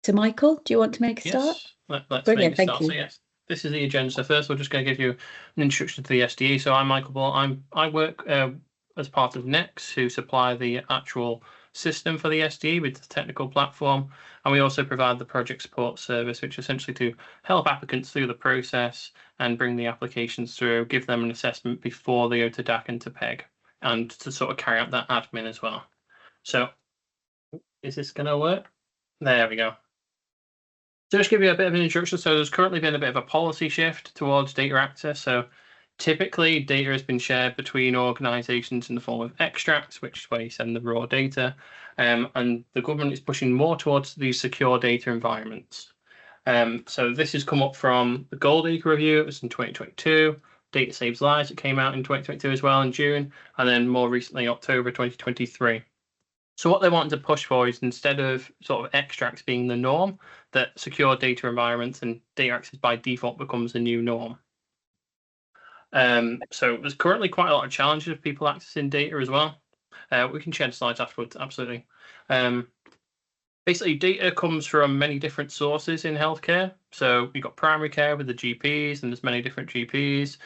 to Michael. Do you want to make a start? Yes, let's Brilliant, make a thank start. you. So yes, this is the agenda. So first, we're just going to give you an introduction to the SDE. So I'm Michael Ball. I work as part of NENC, who supply the actual system for the SDE with the technical platform, and we also provide the project support service, which is essentially to help applicants through the process and bring the applications through, give them an assessment before they go to DAC and to PEG, and to sort of carry out that admin as well. So is this going to work? There we go. So just give you a bit of an introduction. So there's currently been a bit of a policy shift towards data access. So typically data has been shared between organizations in the form of extracts, which is where you send the raw data. And the government is pushing more towards these secure data environments. So this has come up from the Gold Acre Review. It was in 2022. Data Saves Lives. It came out in 2022 as well in June. And then more recently, October 2023. So what they wanted to push for is, instead of sort of extracts being the norm, that secure data environments and data access by default becomes the new norm. So there's currently quite a lot of challenges of people accessing data as well. We can share the slides afterwards, absolutely. Basically, data comes from many different sources in healthcare. So you've got primary care with the GPs, and there's many different GPs.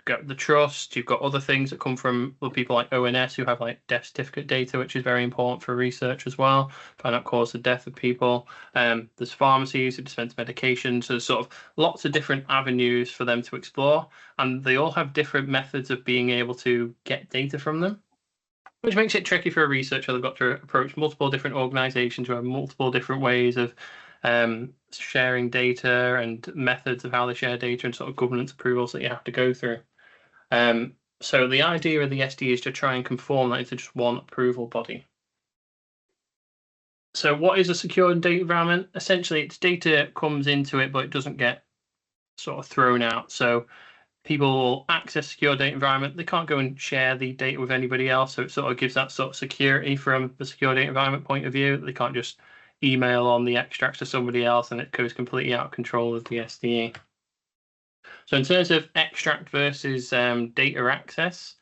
Got the trust. You've got other things that come from people like ONS, who have like death certificate data, which is very important for research as well. Find out cause of death of people. There's pharmacies who dispense medications. So there's sort of lots of different avenues for them to explore, and they all have different methods of being able to get data from them, which makes it tricky for a researcher. They've got to approach multiple different organizations who have multiple different ways of sharing data and methods of how they share data, and sort of governance approvals that you have to go through. So the idea of the SDE is to try and conform that into just one approval body. So what is a secure data environment? Essentially, its data comes into it, but it doesn't get sort of thrown out. So people will access secure data environment. They can't go and share the data with anybody else. So it sort of gives that sort of security from the secure data environment point of view. They can't just email on the extracts to somebody else and it goes completely out of control of the SDE. So in terms of extract versus data access,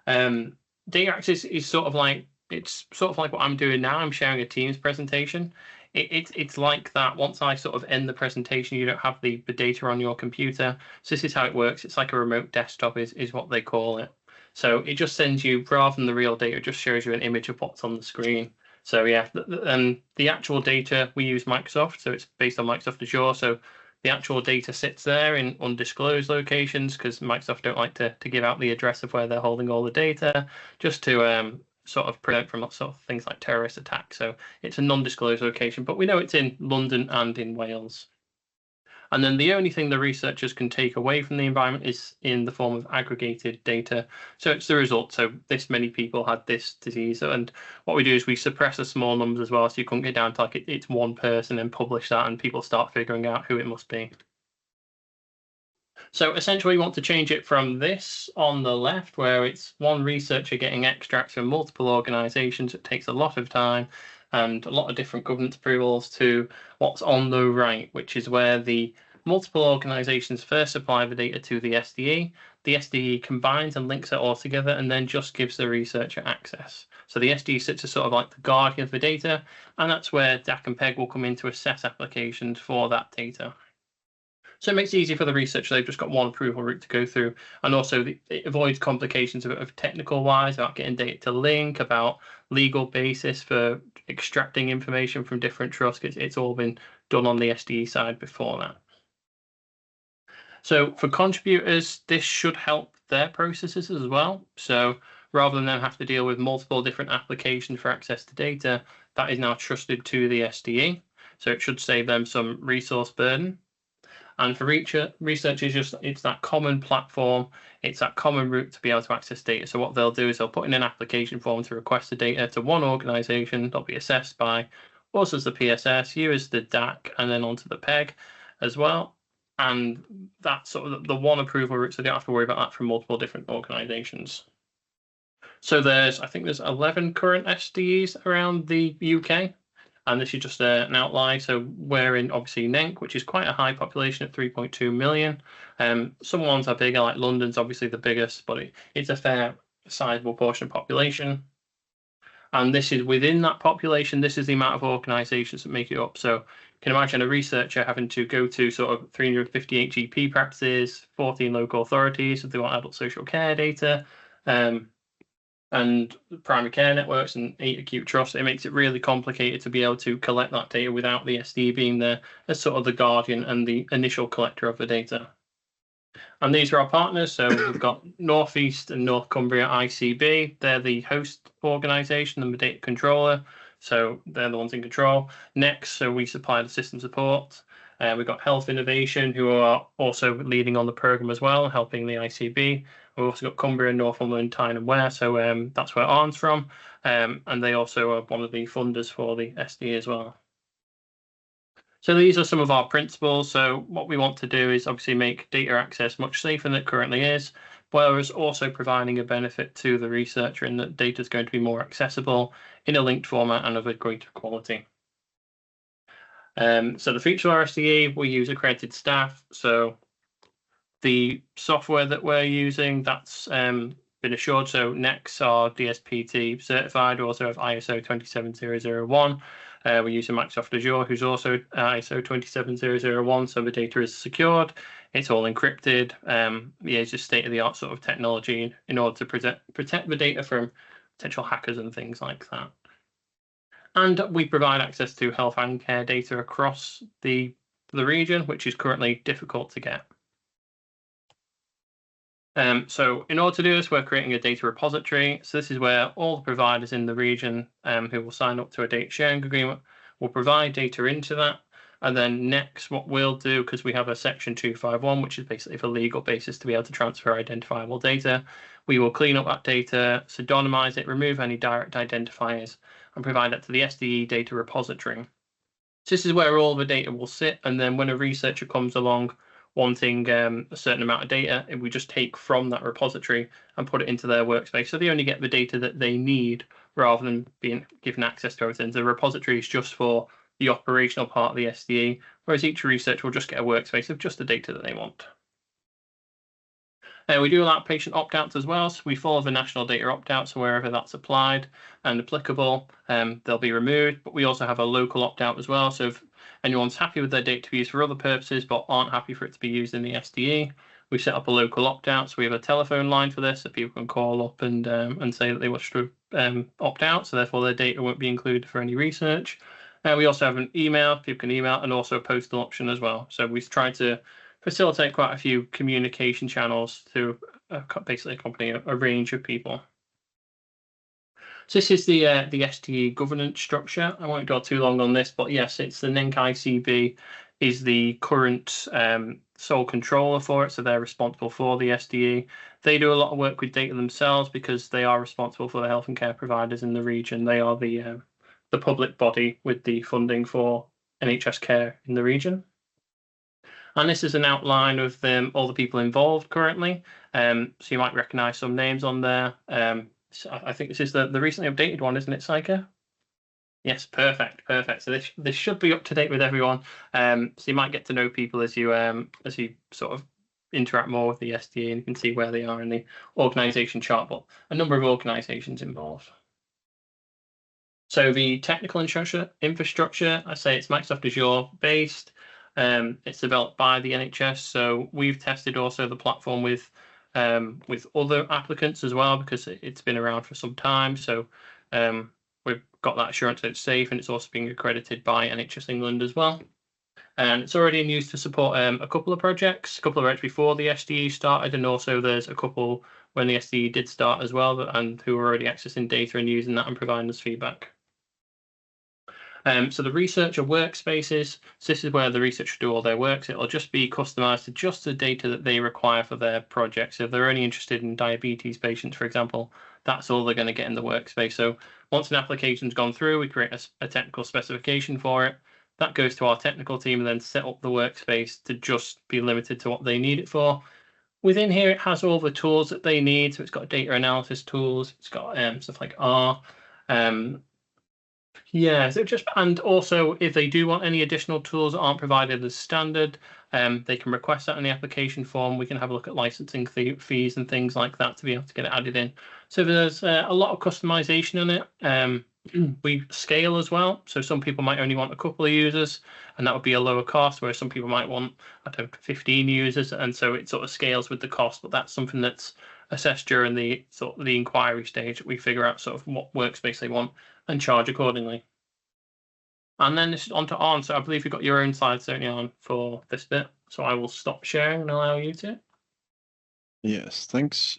data access is sort of like, it's sort of like what I'm doing now. I'm sharing a Teams presentation. It's like that. Once I sort of end the presentation, you don't have the data on your computer. So this is how it works. It's like a remote desktop is what they call it. So it just sends you, rather than the real data, it just shows you an image of what's on the screen. So yeah, and the actual data, we use Microsoft, so it's based on Microsoft Azure. So the actual data sits there in undisclosed locations, because Microsoft don't like to give out the address of where they're holding all the data, just to sort of prevent from sort of things like terrorist attacks. So it's a non-disclosed location, but we know it's in London and in Wales. And then the only thing the researchers can take away from the environment is in the form of aggregated data. So it's the result. So this many people had this disease. And what we do is we suppress the small numbers as well. So you couldn't get down to like it's one person and publish that, and people start figuring out who it must be. So essentially, we want to change it from this on the left, where it's one researcher getting extracts from multiple organizations. It takes a lot of time and a lot of different governance approvals, to what's on the right, which is where the multiple organizations first supply the data to the SDE. The SDE combines and links it all together, and then just gives the researcher access. So the SDE sits as sort of like the guardian of the data, and that's where DAC and PEG will come in to assess applications for that data. So it makes it easy for the researcher. They've just got one approval route to go through. And also it avoids complications of technical wise, about getting data to link, about legal basis for extracting information from different trusts. It's all been done on the SDE side before that. So for contributors, this should help their processes as well. So rather than them have to deal with multiple different applications for access to data, that is now trusted to the SDE. So it should save them some resource burden. And for researchers, it's that common platform, it's that common route to be able to access data. So what they'll do is they'll put in an application form to request the data to one organization. They'll be assessed by us as the PSS, you as the DAC, and then onto the PEG as well. And that's sort of the one approval route, so they don't have to worry about that from multiple different organizations. So I think there's 11 current SDEs around the UK. And this is just an outline. So we're in, obviously, NENC, which is quite a high population at 3.2 million. Some ones are bigger, like London's obviously the biggest, but it's a fair sizable portion of population. And this is within that population, this is the amount of organisations that make it up. So you can imagine a researcher having to go to sort of 358 GP practices, 14 local authorities if they want adult social care data, and primary care networks and 8 acute trusts. It makes it really complicated to be able to collect that data without the SDE being there as sort of the guardian and the initial collector of the data. And these are our partners. So we've got North East and North Cumbria ICB. They're the host organisation and the data controller. So they're the ones in control. NENC, so we supply the system support. We've got Health Innovation, who are also leading on the programme as well, helping the ICB. We've also got Cumbria, Northumberland, Tyne and Ware. So that's where Arne's from. And they also are one of the funders for the SDE as well. So these are some of our principles. So what we want to do is obviously make data access much safer than it currently is, whereas also providing a benefit to the researcher in that data is going to be more accessible in a linked format and of a greater quality. So the feature of our SDE, we use accredited staff. So the software that we're using, that's been assured. So NENC are DSPT certified, we also have ISO 27001. We're using Microsoft Azure, who's also ISO 27001, so the data is secured. It's all encrypted. It's just state-of-the-art sort of technology in order to protect the data from potential hackers and things like that. And we provide access to health and care data across the region, which is currently difficult to get. So in order to do this, we're creating a data repository. So this is where all the providers in the region who will sign up to a data sharing agreement will provide data into that. And then next, what we'll do, because we have a section 251, which is basically for legal basis to be able to transfer identifiable data, we will clean up that data, pseudonymize it, remove any direct identifiers, and provide that to the SDE data repository. So this is where all the data will sit. And then when a researcher comes along wanting a certain amount of data, we just take from that repository and put it into their workspace. So they only get the data that they need rather than being given access to everything. The repository is just for the operational part of the SDE, whereas each researcher will just get a workspace of just the data that they want. We do allow patient opt-outs as well, so we follow the national data opt-out, so wherever that's applied and applicable, they'll be removed. But we also have a local opt-out as well, so if anyone's happy with their data to be used for other purposes but aren't happy for it to be used in the SDE, we set up a local opt-out. So we have a telephone line for this, so people can call up and say that they wish to opt out, so therefore their data won't be included for any research. We also have an email, people can email, and also a postal option as well. So we've tried to facilitate quite a few communication channels to basically accompany a range of people. So this is the SDE governance structure. I won't go too long on this, but yes, it's the NENC ICB is the current sole controller for it, so they're responsible for the SDE. They do a lot of work with data themselves because they are responsible for the health and care providers in the region. They are the public body with the funding for NHS care in the region. And this is an outline of all the people involved currently. So you might recognise some names on there. So I think this is the recently updated one, isn't it, Saika? Yes, perfect. So this should be up to date with everyone. So you might get to know people as you sort of interact more with the SDE, and you can see where they are in the organisation chart, but a number of organisations involved. So the technical infrastructure, I say it's Microsoft Azure based. It's developed by the NHS, so we've tested also the platform with other applicants as well because it's been around for some time. So we've got that assurance that it's safe, and it's also being accredited by NHS England as well. And it's already in use to support a couple of projects before the SDE started, and also there's a couple when the SDE did start as well, and who are already accessing data and using that and providing us feedback. So the researcher workspaces, so this is where the researchers do all their work. So it'll just be customized to just the data that they require for their project. So if they're only interested in diabetes patients, for example, that's all they're going to get in the workspace. So once an application's gone through, we create a technical specification for it. That goes to our technical team and then set up the workspace to just be limited to what they need it for. Within here, it has all the tools that they need. So it's got data analysis tools. It's got stuff like R. Yeah, so and also if they do want any additional tools that aren't provided as standard, they can request that in the application form. We can have a look at licensing fees and things like that to be able to get it added in. So there's a lot of customization in it. We scale as well. So some people might only want a couple of users, and that would be a lower cost, whereas some people might want, I don't know, 15 users, and so it sort of scales with the cost. But that's something that's assessed during the sort of the inquiry stage. We figure out sort of what workspace they want and charge accordingly. And then this is on to Arn. So I believe you've got your own slides, don't you, on for this bit. So I will stop sharing and allow you to. Yes, thanks.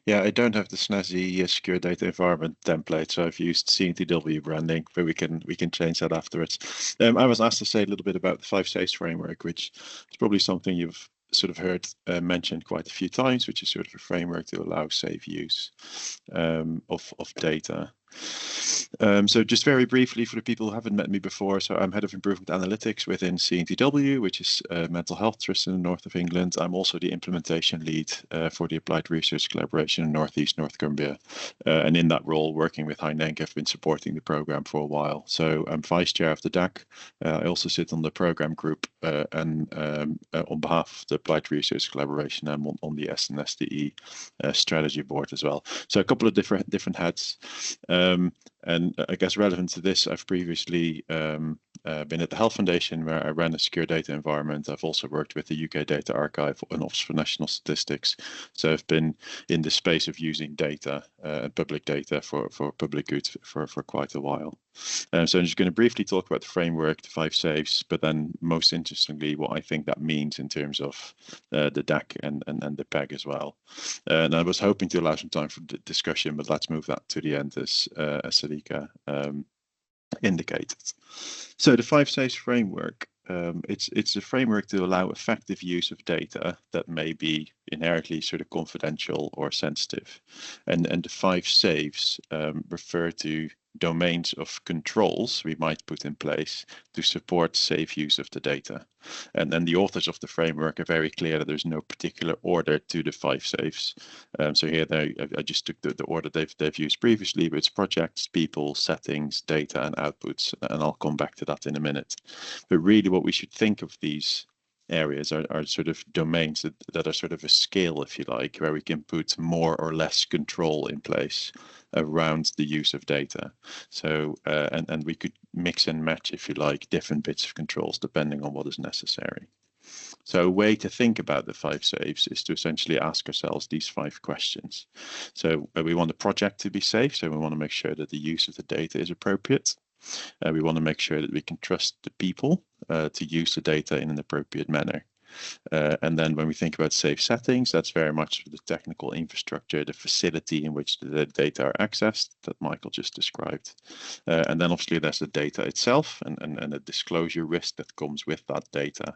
Yeah, I don't have the snazzy secure data environment template, so I've used CNTW branding, but we can change that afterwards. I was asked to say a little bit about the 5 saves framework, which is probably something you've sort of heard mentioned quite a few times, which is sort of a framework to allow safe use of data. So just very briefly for the people who haven't met me before, so I'm Head of Improvement Analytics within CNTW, which is Mental Health Trust in the north of England. I'm also the implementation lead for the Applied Research Collaboration in Northeast North Cumbria. And in that role, working with NENC, I've been supporting the program for a while. So I'm Vice Chair of the DAC. I also sit on the program group and on behalf of the Applied Research Collaboration, I'm on the SDE strategy board as well. So a couple of different heads. And I guess relevant to this, I've previously been at the Health Foundation, where I ran a secure data environment. I've also worked with the UK Data Archive and Office for National Statistics. So I've been in the space of using data, public data for public good for quite a while. So I'm just going to briefly talk about the framework, the 5 saves, but then most interestingly, what I think that means in terms of the DAC and the PEG as well. And I was hoping to allow some time for the discussion, but let's move that to the end as Sarika indicated. So the 5 saves framework, it's a framework to allow effective use of data that may be inherently sort of confidential or sensitive. And the 5 saves refer to domains of controls we might put in place to support safe use of the data. And then the authors of the framework are very clear that there's no particular order to the 5 saves. So here I just took the order they've used previously, but it's projects, people, settings, data, and outputs. And I'll come back to that in a minute. But really what we should think of these areas are sort of domains that are sort of a scale, if you like, where we can put more or less control in place around the use of data. So and we could mix and match, if you like, different bits of controls depending on what is necessary. So a way to think about the 5 saves is to essentially ask ourselves these 5 questions. So we want the project to be safe, so we want to make sure that the use of the data is appropriate. We want to make sure that we can trust the people to use the data in an appropriate manner. And then when we think about safe settings, that's very much the technical infrastructure, the facility in which the data are accessed that Michael just described. And then obviously there's the data itself and the disclosure risk that comes with that data.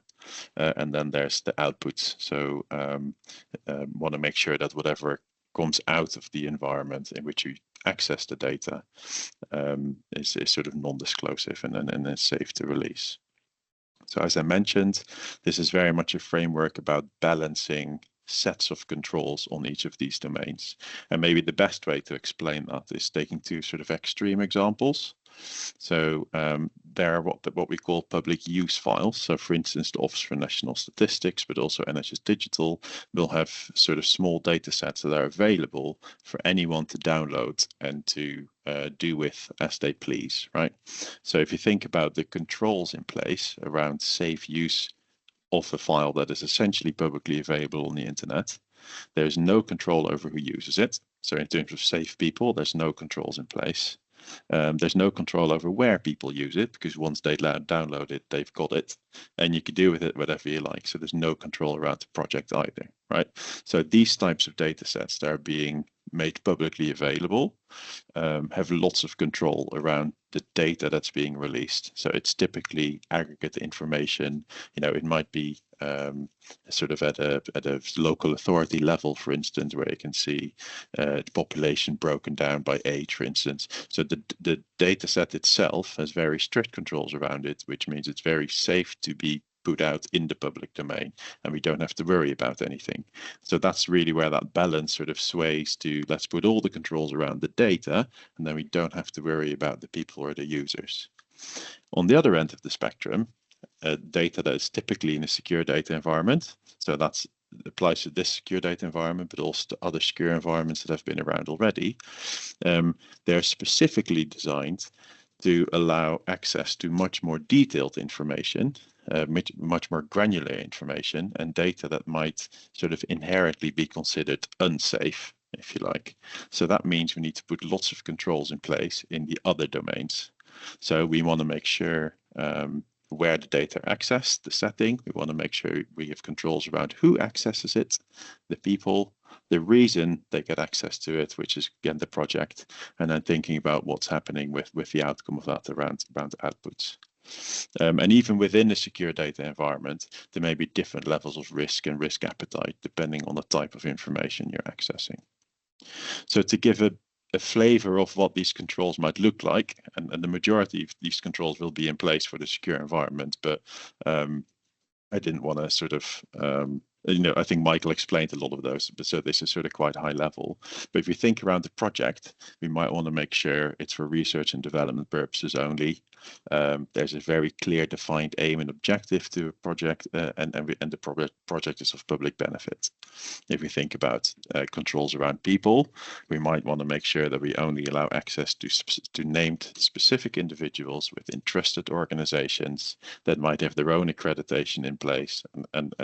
And then there's the outputs. So want to make sure that whatever comes out of the environment in which you access the data is sort of non-disclosive and is safe to release. So as I mentioned, this is very much a framework about balancing sets of controls on each of these domains. And maybe the best way to explain that is taking 2 sort of extreme examples. So there are what we call public use files. So for instance, the Office for National Statistics, but also NHS Digital will have sort of small data sets that are available for anyone to download and to do with as they please, right? So if you think about the controls in place around safe use of a file that is essentially publicly available on the internet, there's no control over who uses it. So in terms of safe people, there's no controls in place. There's no control over where people use it, because once they download it, they've got it, and you can do with it whatever you like. So there's no control around the project either, right? So these types of data sets that are being made publicly available have lots of control around the data that's being released. So it's typically aggregate information. You know, it might be sort of at a local authority level, for instance, where you can see the population broken down by age, for instance. So the data set itself has very strict controls around it, which means it's very safe to be put out in the public domain, and we don't have to worry about anything. So that's really where that balance sort of sways to, let's put all the controls around the data, and then we don't have to worry about the people or the users. On the other end of the spectrum, data that is typically in a secure data environment, so that applies to this secure data environment, but also to other secure environments that have been around already. They're specifically designed to allow access to much more detailed information, much more granular information, and data that might sort of inherently be considered unsafe, if you like. So that means we need to put lots of controls in place in the other domains. So we want to make sure where the data are accessed, the setting. We want to make sure we have controls around who accesses it, the people, the reason they get access to it, which is again the project, and then thinking about what's happening with the outcome of that around outputs. And even within a secure data environment, there may be different levels of risk and risk appetite depending on the type of information you're accessing. So to give a flavor of what these controls might look like, and the majority of these controls will be in place for the secure environment, but I didn't want to sort of, I think Michael explained a lot of those, but so this is sort of quite high level. But if we think around the project, we might want to make sure it's for research and development purposes only. There's a very clear defined aim and objective to a project, and the project is of public benefit. If we think about controls around people, we might want to make sure that we only allow access to named specific individuals within trusted organizations that might have their own accreditation in place, and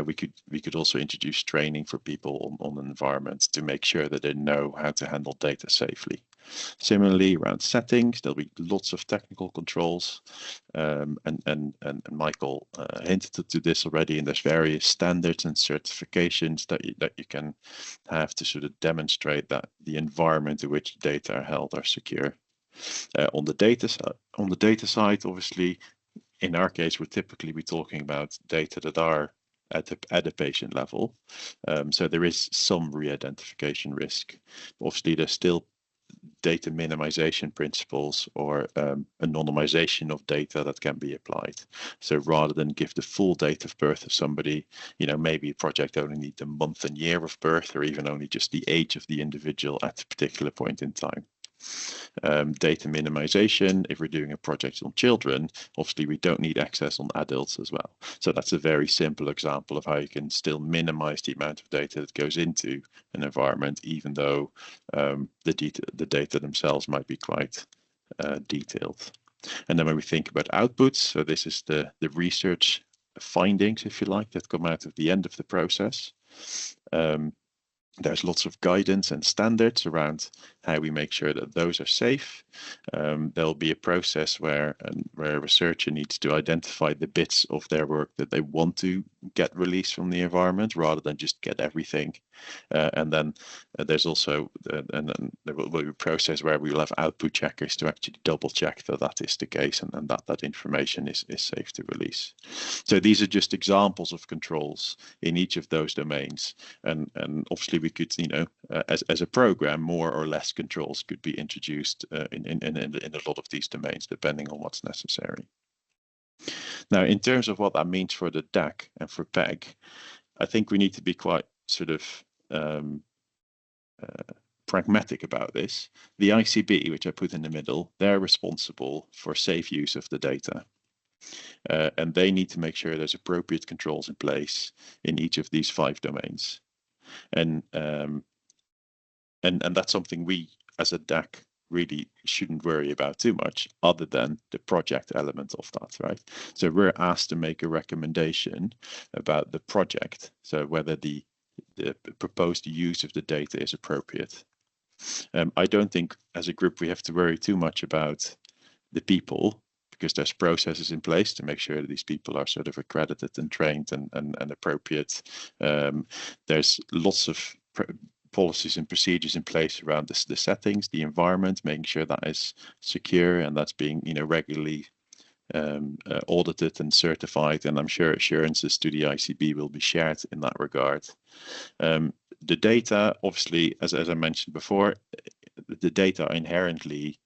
we could also introduce training for people on the environment to make sure that they know how to handle data safely. Similarly, around settings, there'll be lots of technical controls, and Michael hinted to this already. And there's various standards and certifications that you can have to sort of demonstrate that the environment in which data are held are secure. On the data side, obviously, in our case, we're typically talking about data that are at a patient level. So there is some re-identification risk. Obviously, there's still data minimization principles or anonymization of data that can be applied. So rather than give the full date of birth of somebody, maybe a project only needs the month and year of birth, or even only just the age of the individual at a particular point in time. Data minimization, if we're doing a project on children, obviously we don't need access on adults as well. So that's a very simple example of how you can still minimize the amount of data that goes into an environment, even though the data themselves might be quite detailed. And then when we think about outputs, so this is the research findings, if you like, that come out of the end of the process. There's lots of guidance and standards around how we make sure that those are safe. There'll be a process where a researcher needs to identify the bits of their work that they want to get released from the environment rather than just get everything. And then there's also there will be a process where we will have output checkers to actually double check that that is the case and that information is safe to release. So these are just examples of controls in each of those domains. And obviously we could, as a program, more or less controls could be introduced in a lot of these domains, depending on what's necessary. Now, in terms of what that means for the DAC and for PEG, I think we need to be quite sort of pragmatic about this. The ICB, which I put in the middle, they're responsible for safe use of the data. And they need to make sure there's appropriate controls in place in each of these 5 domains. And that's something we, as a DAC, really shouldn't worry about too much, other than the project element of that, right? So we're asked to make a recommendation about the project, so whether the proposed use of the data is appropriate. I don't think as a group we have to worry too much about the people, because there's processes in place to make sure that these people are sort of accredited and trained and appropriate. There's lots of policies and procedures in place around the settings, the environment, making sure that is secure and that's being regularly audited and certified. And I'm sure assurances to the ICB will be shared in that regard. The data, obviously, as I mentioned before, the data are inherently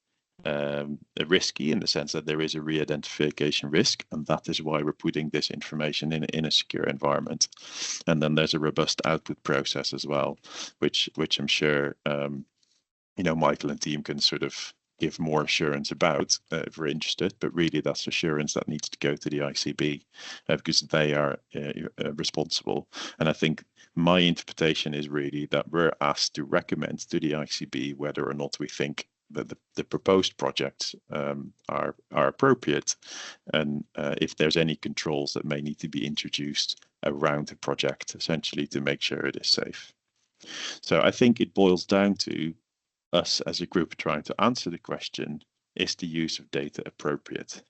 risky in the sense that there is a re-identification risk, and that is why we're putting this information in a secure environment. And then there's a robust output process as well, which I'm sure Michael and team can sort of give more assurance about if we're interested, but really that's assurance that needs to go to the ICB because they are responsible. And I think my interpretation is really that we're asked to recommend to the ICB whether or not we think that the proposed projects are appropriate, and if there's any controls that may need to be introduced around the project, essentially to make sure it is safe. So I think it boils down to us as a group trying to answer the question, is the use of data appropriate?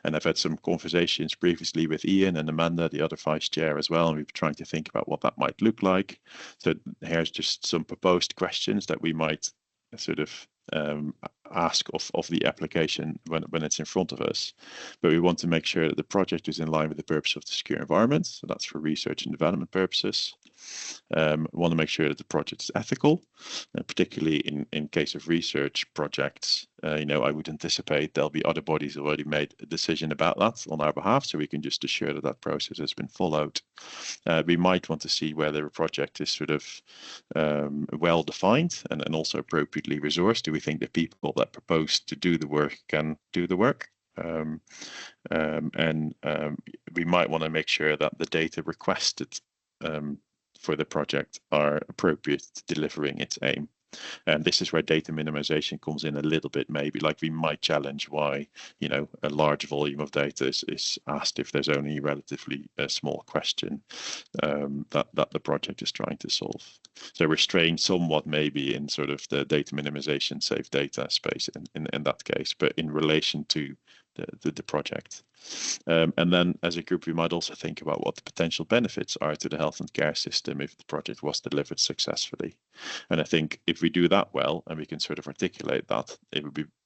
And I've had some conversations previously with Ian and Amanda, the other vice chair as well, and we've been trying to think about what that might look like. So here's just some proposed questions that we might sort of ask of the application when it's in front of us. But we want to make sure that the project is in line with the purpose of the secure environment. So that's for research and development purposes. We want to make sure that the project is ethical, particularly in case of research projects. I would anticipate there'll be other bodies already made a decision about that on our behalf, so we can just assure that that process has been followed. We might want to see whether a project is sort of well defined and also appropriately resourced. Do we think the people that propose to do the work can do the work? We might want to make sure that the data requested for the project are appropriate to delivering its aim. And this is where data minimization comes in a little bit, maybe. Like we might challenge why, a large volume of data is asked if there's only a relatively small question that the project is trying to solve. So we're strained somewhat maybe in sort of the data minimization, safe data space in that case, but in relation to the project. And then as a group, we might also think about what the potential benefits are to the health and care system if the project was delivered successfully. And I think if we do that well, and we can sort of articulate that,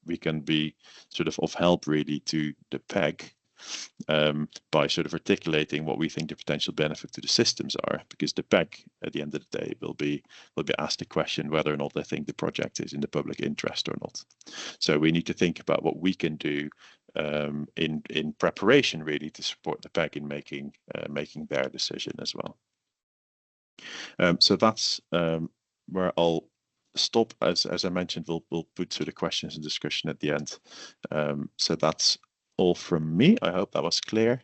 we can be sort of help really to the PEG by sort of articulating what we think the potential benefit to the systems are, because the PEG at the end of the day will be asked the question whether or not they think the project is in the public interest or not. So we need to think about what we can do in preparation really to support the PEG in making their decision as well. So that's where I'll stop. As I mentioned, we'll put sort of questions and discussion at the end. So that's all from me. I hope that was clear.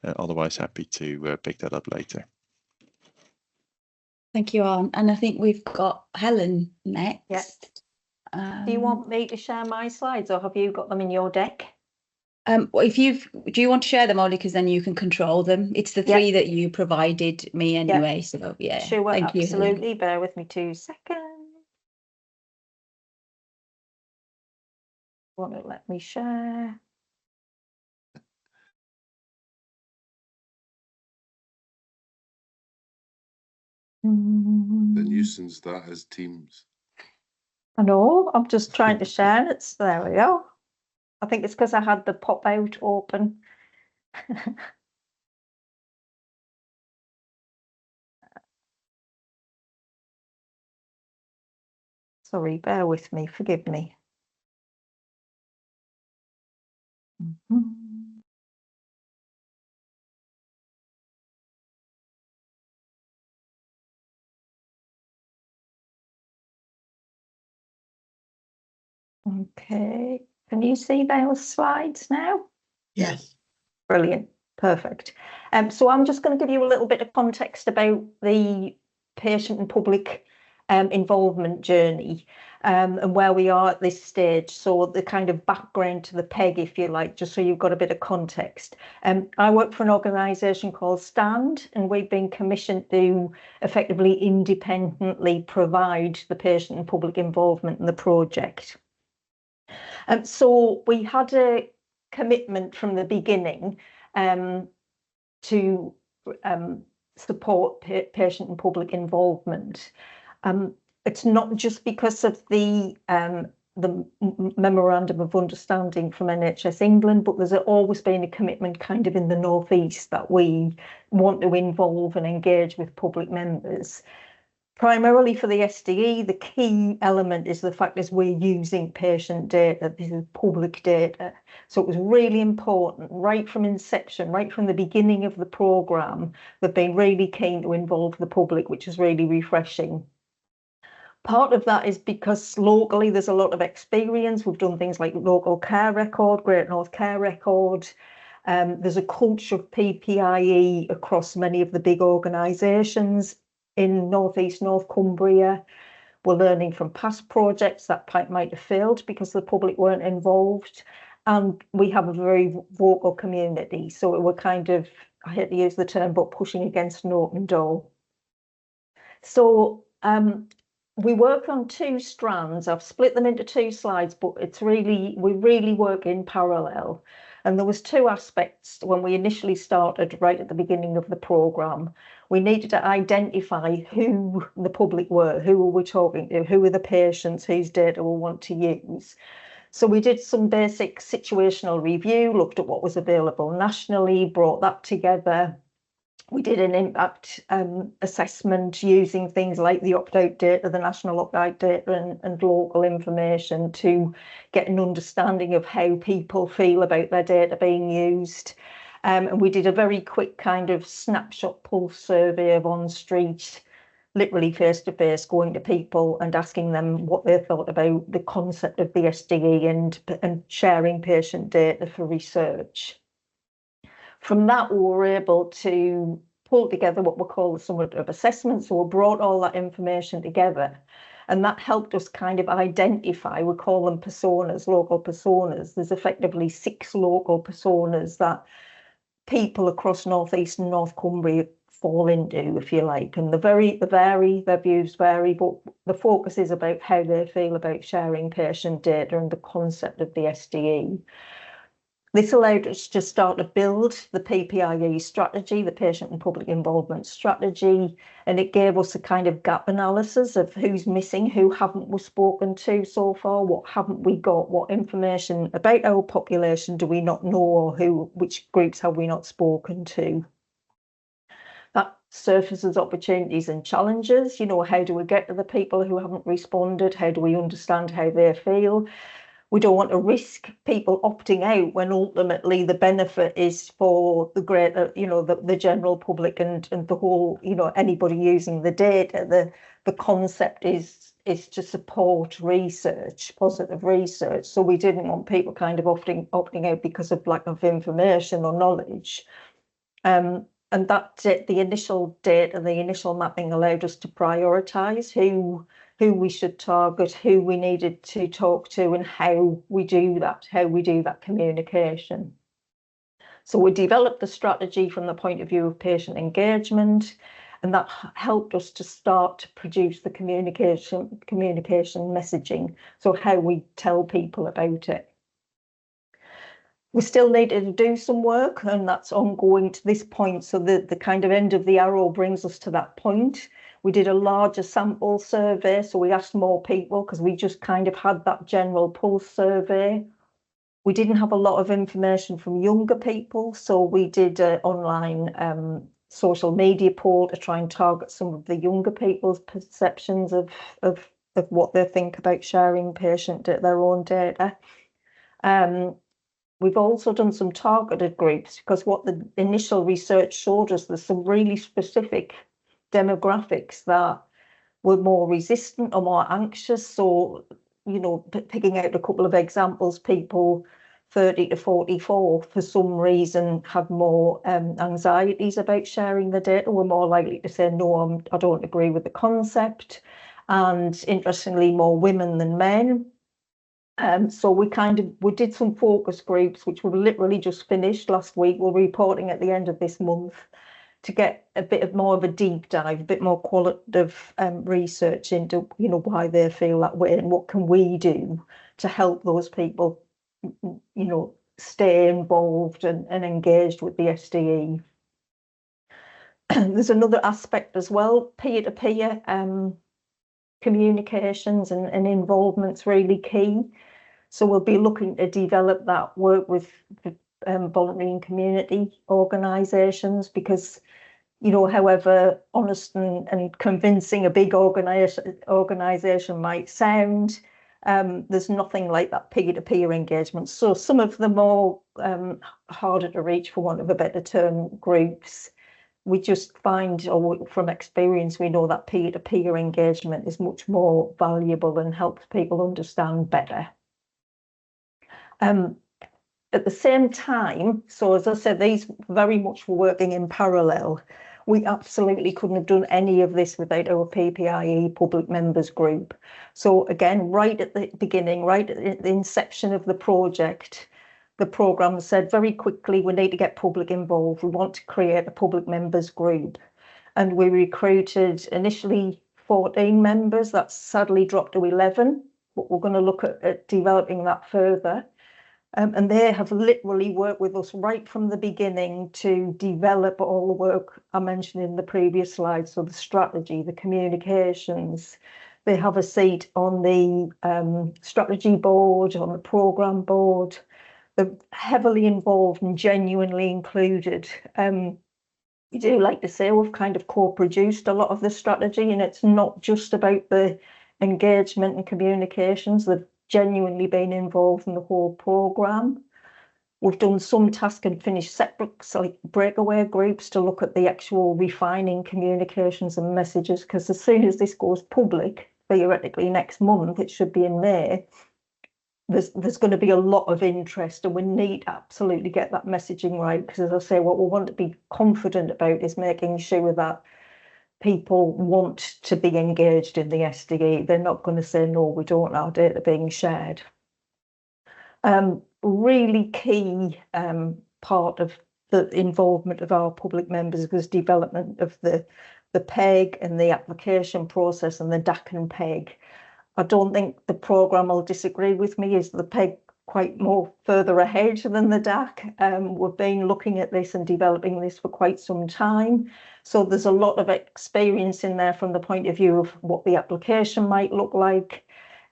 Otherwise, happy to pick that up later. Thank you, Arne. And I think we've got Helen next. Yes. Do you want me to share my slides, or have you got them in your deck? Do you want to share them, Ollie, because then you can control them? It's the three that you provided me anyway. So yeah, sure, thank you. Absolutely. Bear with me 2 seconds. Want to let me share? The nuisance that is Teams. I know, I'm just trying to share it. There we go. I think it's because I had the pop out open. Sorry, bear with me, forgive me. Okay, can you see those slides now? Yes. Brilliant, perfect. So I'm just going to give you a little bit of context about the patient and public involvement journey and where we are at this stage. So the kind of background to the PEG, if you like, just so you've got a bit of context. I work for an organisation called STAND, and we've been commissioned to effectively independently provide the patient and public involvement in the project. So we had a commitment from the beginning to support patient and public involvement. It's not just because of the memorandum of understanding from NHS England, but there's always been a commitment kind of in the North East that we want to involve and engage with public members. Primarily for the SDE, the key element is the fact is we're using patient data. This is public data. So it was really important right from inception, right from the beginning of the programme, they've been really keen to involve the public, which is really refreshing. Part of that is because locally there's a lot of experience. We've done things like local care record, Great North Care Record. There's a culture of PPIE across many of the big organisations in North Cumbria. We're learning from past projects that might have failed because the public weren't involved. And we have a very vocal community. So we're kind of, I hate to use the term, but pushing against an open door. So we work on two strands. I've split them into two slides, but we really work in parallel. And there was two aspects when we initially started right at the beginning of the programme. We needed to identify who the public were, who were we talking to, who were the patients whose data we want to use. So we did some basic situational review, looked at what was available nationally, brought that together. We did an impact assessment using things like the opt-out data, the national opt-out data and local information to get an understanding of how people feel about their data being used. And we did a very quick kind of snapshot pulse survey of on street, literally face-to-face, going to people and asking them what they thought about the concept of the SDE and sharing patient data for research. From that, we were able to pull together what we call the summative assessment. So we brought all that information together, and that helped us kind of identify, we call them personas, local personas. There's effectively 6 local personas that people across North East and North Cumbria fall into, if you like. And their views vary, but the focus is about how they feel about sharing patient data and the concept of the SDE. This allowed us to start to build the PPIE strategy, the patient and public involvement strategy, and it gave us a kind of gap analysis of who's missing, who haven't we spoken to so far, what haven't we got, what information about our population do we not know, or which groups have we not spoken to. That surfaces opportunities and challenges. You know, how do we get to the people who haven't responded? How do we understand how they feel? We don't want to risk people opting out when ultimately the benefit is for the greater, you know, the general public and the whole, you know, anybody using the data. The concept is to support research, positive research. So we didn't want people kind of opting out because of lack of information or knowledge. And that the initial data, the initial mapping allowed us to prioritise who we should target, who we needed to talk to, and how we do that communication. So we developed the strategy from the point of view of patient engagement, and that helped us to start to produce the communication messaging, so how we tell people about it. We still needed to do some work, and that's ongoing to this point. So the kind of end of the arrow brings us to that point. We did a larger sample survey, so we asked more people because we just kind of had that general pulse survey. We didn't have a lot of information from younger people, so we did an online social media poll to try and target some of the younger people's perceptions of what they think about sharing their own data. We've also done some targeted groups because what the initial research showed us, there's some really specific demographics that were more resistant or more anxious. So, you know, picking out a couple of examples, people 30 to 44 for some reason have more anxieties about sharing the data. We're more likely to say, no, I don't agree with the concept. And interestingly, more women than men. So we did some focus groups, which were literally just finished last week. We're reporting at the end of this month to get a bit more of a deep dive, a bit more qualitative research into, you know, why they feel that way and what can we do to help those people, you know, stay involved and engaged with the SDE. There's another aspect as well, peer-to-peer communications and involvement's really key. So we'll be looking to develop that, work with voluntary and community organisations, because however honest and convincing a big organisation might sound, there's nothing like that peer-to-peer engagement. So some of the more harder to reach, for want of a better term, groups, we just find, or from experience, we know that peer-to-peer engagement is much more valuable and helps people understand better. At the same time, so as I said, these very much were working in parallel. We absolutely couldn't have done any of this without our PPIE public members group. So again, right at the beginning, right at the inception of the project, the programme said very quickly, we need to get public involved. We want to create a public members group. And we recruited initially 14 members. That's sadly dropped to 11, but we're going to look at developing that further. And they have literally worked with us right from the beginning to develop all the work I mentioned in the previous slide. So the strategy, the communications, they have a seat on the strategy board, on the programme board. They're heavily involved and genuinely included. We do like to say we've kind of co-produced a lot of the strategy, and it's not just about the engagement and communications. They've genuinely been involved in the whole programme. We've done some task and finished separate, so like breakaway groups, to look at the actual refining communications and messages, because as soon as this goes public, theoretically next month, it should be in May, there's going to be a lot of interest, and we need to absolutely get that messaging right, because as I say, what we want to be confident about is making sure that people want to be engaged in the SDE. They're not going to say, no, we don't want our data being shared. Really key part of the involvement of our public members was development of the PEG and the application process and the DAC and PEG. I don't think the programme will disagree with me, is the PEG quite more further ahead than the DAC. We've been looking at this and developing this for quite some time. So there's a lot of experience in there from the point of view of what the application might look like.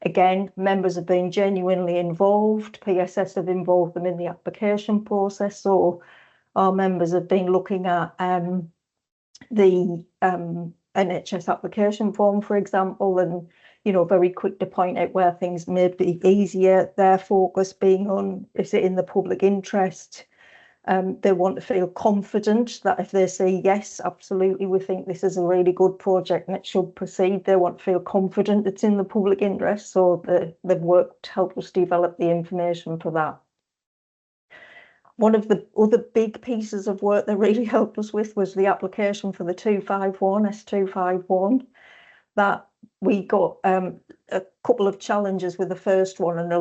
Again, members have been genuinely involved. PSS have involved them in the application process. So our members have been looking at the NHS application form, for example, and very quick to point out where things may be easier. Their focus being on, is it in the public interest? They want to feel confident that if they say, yes, absolutely, we think this is a really good project and it should proceed, they want to feel confident it's in the public interest. So they've worked to help us develop the information for that. One of the other big pieces of work that really helped us with was the application for the 251, S251. That we got a couple of challenges with the first one, and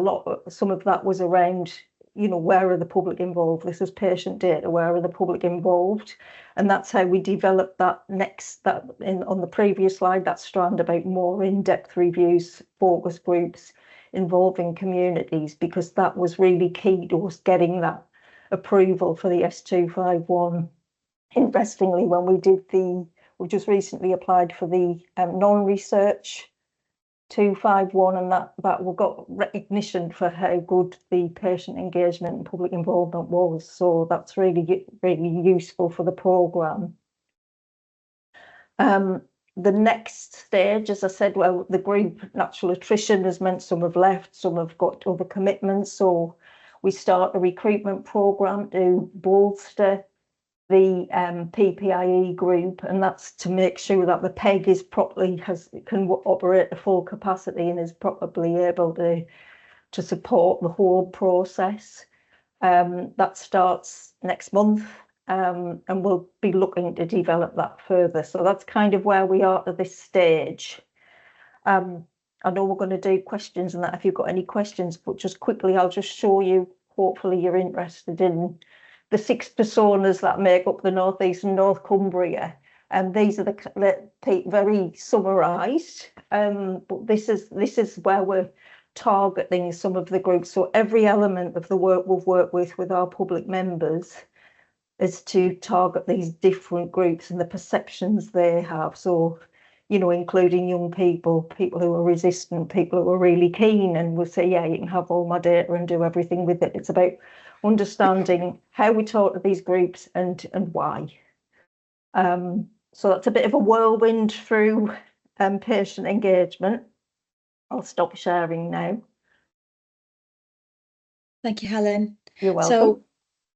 some of that was around, where are the public involved? This is patient data, where are the public involved? And that's how we developed that on the previous slide, that strand about more in-depth reviews, focus groups involving communities, because that was really key to us getting that approval for the S251. Interestingly, when we just recently applied for the non-research 251, and that we got recognition for how good the patient engagement and public involvement was. So that's really, really useful for the programme. The next stage, as I said, well, the group natural attrition has meant some have left, some have got other commitments. So we start a recruitment programme to bolster the PPIE group, and that's to make sure that the PEG is can operate at full capacity and is probably able to support the whole process. That starts next month, and we'll be looking to develop that further. So that's kind of where we are at this stage. I know we're going to do questions and that if you've got any questions, but just quickly, I'll just show you, hopefully you're interested in the 6 personas that make up the North East and North Cumbria. And these are the very summarised, but this is where we're targeting some of the groups. So every element of the work we've worked with our public members is to target these different groups and the perceptions they have. So, including young people who are resistant, people who are really keen and will say, yeah, you can have all my data and do everything with it. It's about understanding how we talk to these groups and why. So that's a bit of a whirlwind through patient engagement. I'll stop sharing now. Thank you, Helen. You're welcome. So,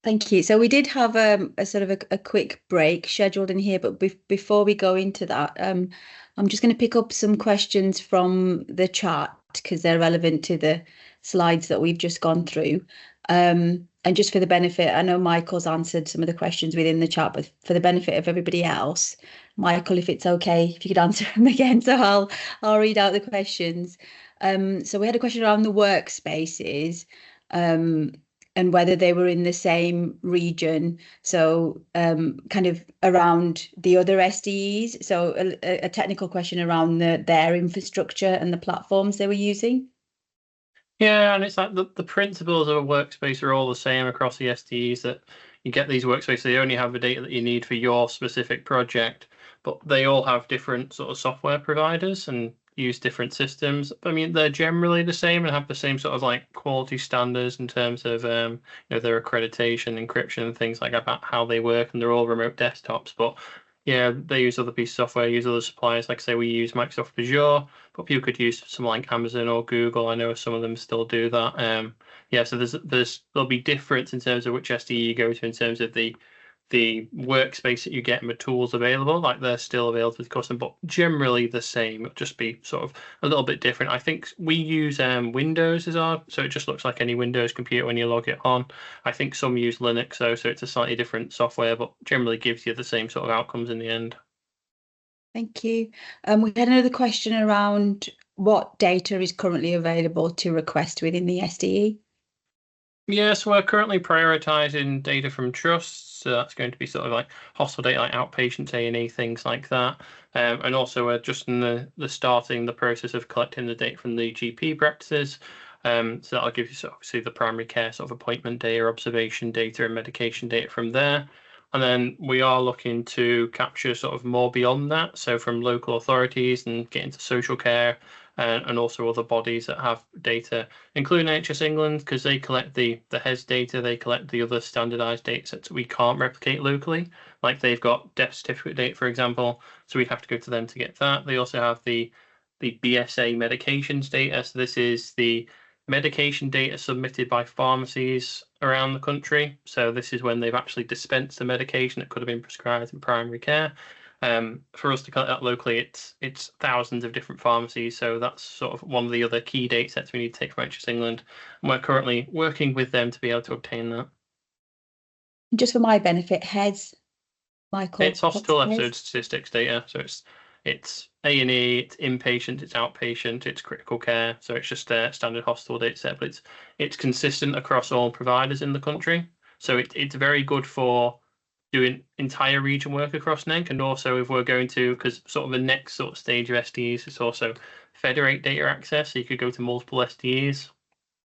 thank you. So we did have a sort of a quick break scheduled in here, but before we go into that, I'm just going to pick up some questions from the chat because they're relevant to the slides that we've just gone through. And just for the benefit, I know Michael's answered some of the questions within the chat, but for the benefit of everybody else, Michael, if it's okay, if you could answer them again, so I'll read out the questions. So we had a question around the workspaces. And whether they were in the same region, so kind of around the other SDEs. So a technical question around their infrastructure and the platforms they were using. Yeah, and it's like the principles of a workspace are all the same across the SDEs, that you get these workspaces, they only have the data that you need for your specific project, but they all have different sort of software providers and use different systems. I mean, they're generally the same and have the same sort of like quality standards in terms of you know, their accreditation, encryption, and things like that, about how they work, and they're all remote desktops. But yeah, they use other pieces of software, use other suppliers. Like I say, we use Microsoft Azure, but people could use some like Amazon or Google. I know some of them still do that. Yeah, so there'll be difference in terms of which SDE you go to in terms of the workspace that you get and the tools available. Like they're still available to the customer, but generally the same. It'll just be sort of a little bit different. I think we use Windows as our, so it just looks like any Windows computer when you log it on. I think some use Linux though, so it's a slightly different software, but generally gives you the same sort of outcomes in the end. Thank you. We had another question around what data is currently available to request within the SDE. Yes, we're currently prioritizing data from trusts. So that's going to be sort of like hospital data, like outpatient A&E, things like that. And also we're just in the starting the process of collecting the data from the GP practices. So that'll give you obviously the primary care sort of appointment data, observation data, and medication data from there. And then we are looking to capture sort of more beyond that. So from local authorities and get into social care, and also other bodies that have data, including NHS England, because they collect the HES data, they collect the other standardised data sets that we can't replicate locally. Like they've got death certificate data, for example, so we'd have to go to them to get that. They also have the BSA medications data. So this is the medication data submitted by pharmacies around the country. So this is when they've actually dispensed the medication that could have been prescribed in primary care. For us to collect that locally, it's thousands of different pharmacies, so that's sort of one of the other key data sets we need to take from NHS England, and we're currently working with them to be able to obtain that. Just for my benefit, HES, Michael. It's hospital episode statistics data, so it's A&E, it's inpatient, it's outpatient, it's critical care, so it's just a standard hospital data set, but it's consistent across all providers in the country, so it's very good for doing entire region work across NENC, and also if we're going to, because sort of the next sort of stage of SDEs is also federate data access, so you could go to multiple SDEs,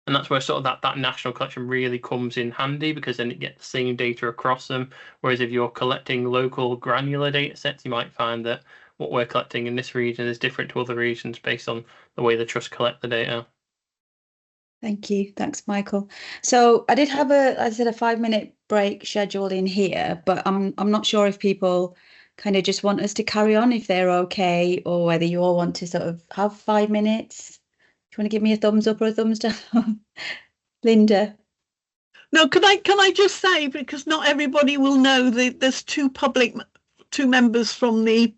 and that's where sort of that national collection really comes in handy, because then you get the same data across them. Whereas if you're collecting local granular data sets, you might find that what we're collecting in this region is different to other regions based on the way the trust collect the data. Thank you. Thanks, Michael. So I did have a 5-minute break scheduled in here, but I'm not sure if people kind of just want us to carry on, if they're okay, or whether you all want to sort of have 5 minutes. Do you want to give me a thumbs up or a thumbs down? Linda? No, can I just say, because not everybody will know, that there's two members from the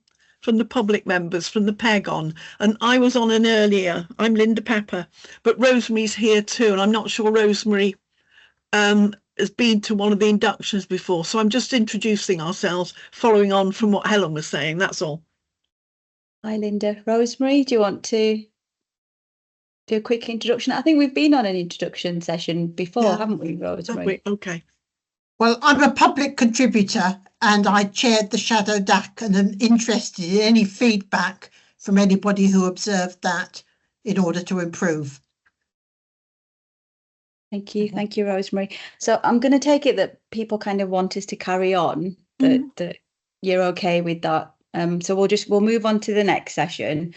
public members from the PEG on, and I was on an earlier. I'm Linda Pepper, but Rosemary's here too, and I'm not sure Rosemary has been to one of the inductions before, so I'm just introducing ourselves, following on from what Helen was saying, that's all. Hi Linda. Rosemary, do you want to do a quick introduction? I think we've been on an introduction session before, haven't we, Rosemary? Okay. Well, I'm a public contributor and I chaired the Shadow DAC, and am interested in any feedback from anybody who observed that in order to improve. Thank you. Thank you, Rosemary. So I'm going to take it that people kind of want us to carry on, that you're okay with that. So we'll move on to the next session.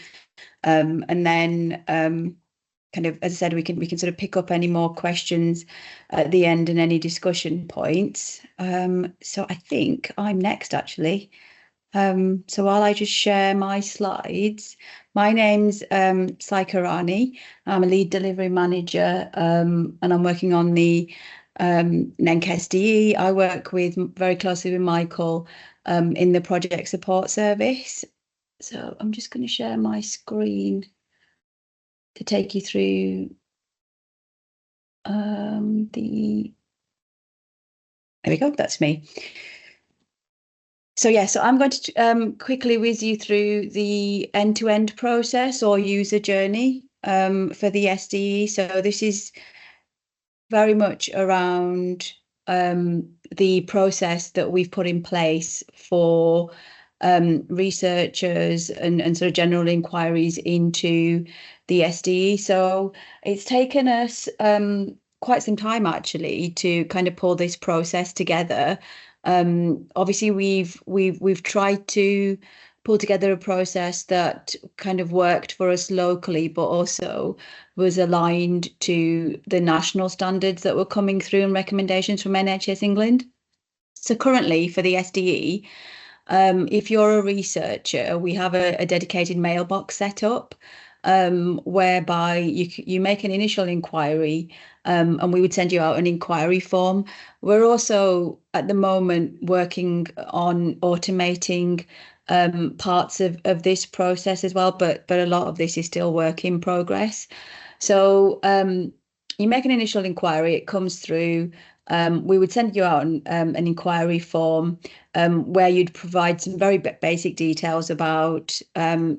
And then kind of, as I said, we can sort of pick up any more questions at the end and any discussion points. So I think I'm next, actually. So while I just share my slides, my name's Saika Rani. I'm a lead delivery manager, and I'm working on the NENC SDE. I work very closely with Michael in the project support service. So I'm just going to share my screen to take you through there we go, that's me. So yeah, so I'm going to quickly whiz you through the end-to-end process or user journey for the SDE. So this is very much around the process that we've put in place for researchers and sort of general inquiries into the SDE. So it's taken us quite some time actually to kind of pull this process together. Obviously, we've tried to pull together a process that kind of worked for us locally, but also was aligned to the national standards that were coming through and recommendations from NHS England. So currently for the SDE, if you're a researcher, we have a dedicated mailbox set up whereby you make an initial inquiry and we would send you out an inquiry form. We're also at the moment working on automating parts of this process as well, but a lot of this is still work in progress. So you make an initial inquiry, it comes through. We would send you out an inquiry form where you'd provide some very basic details about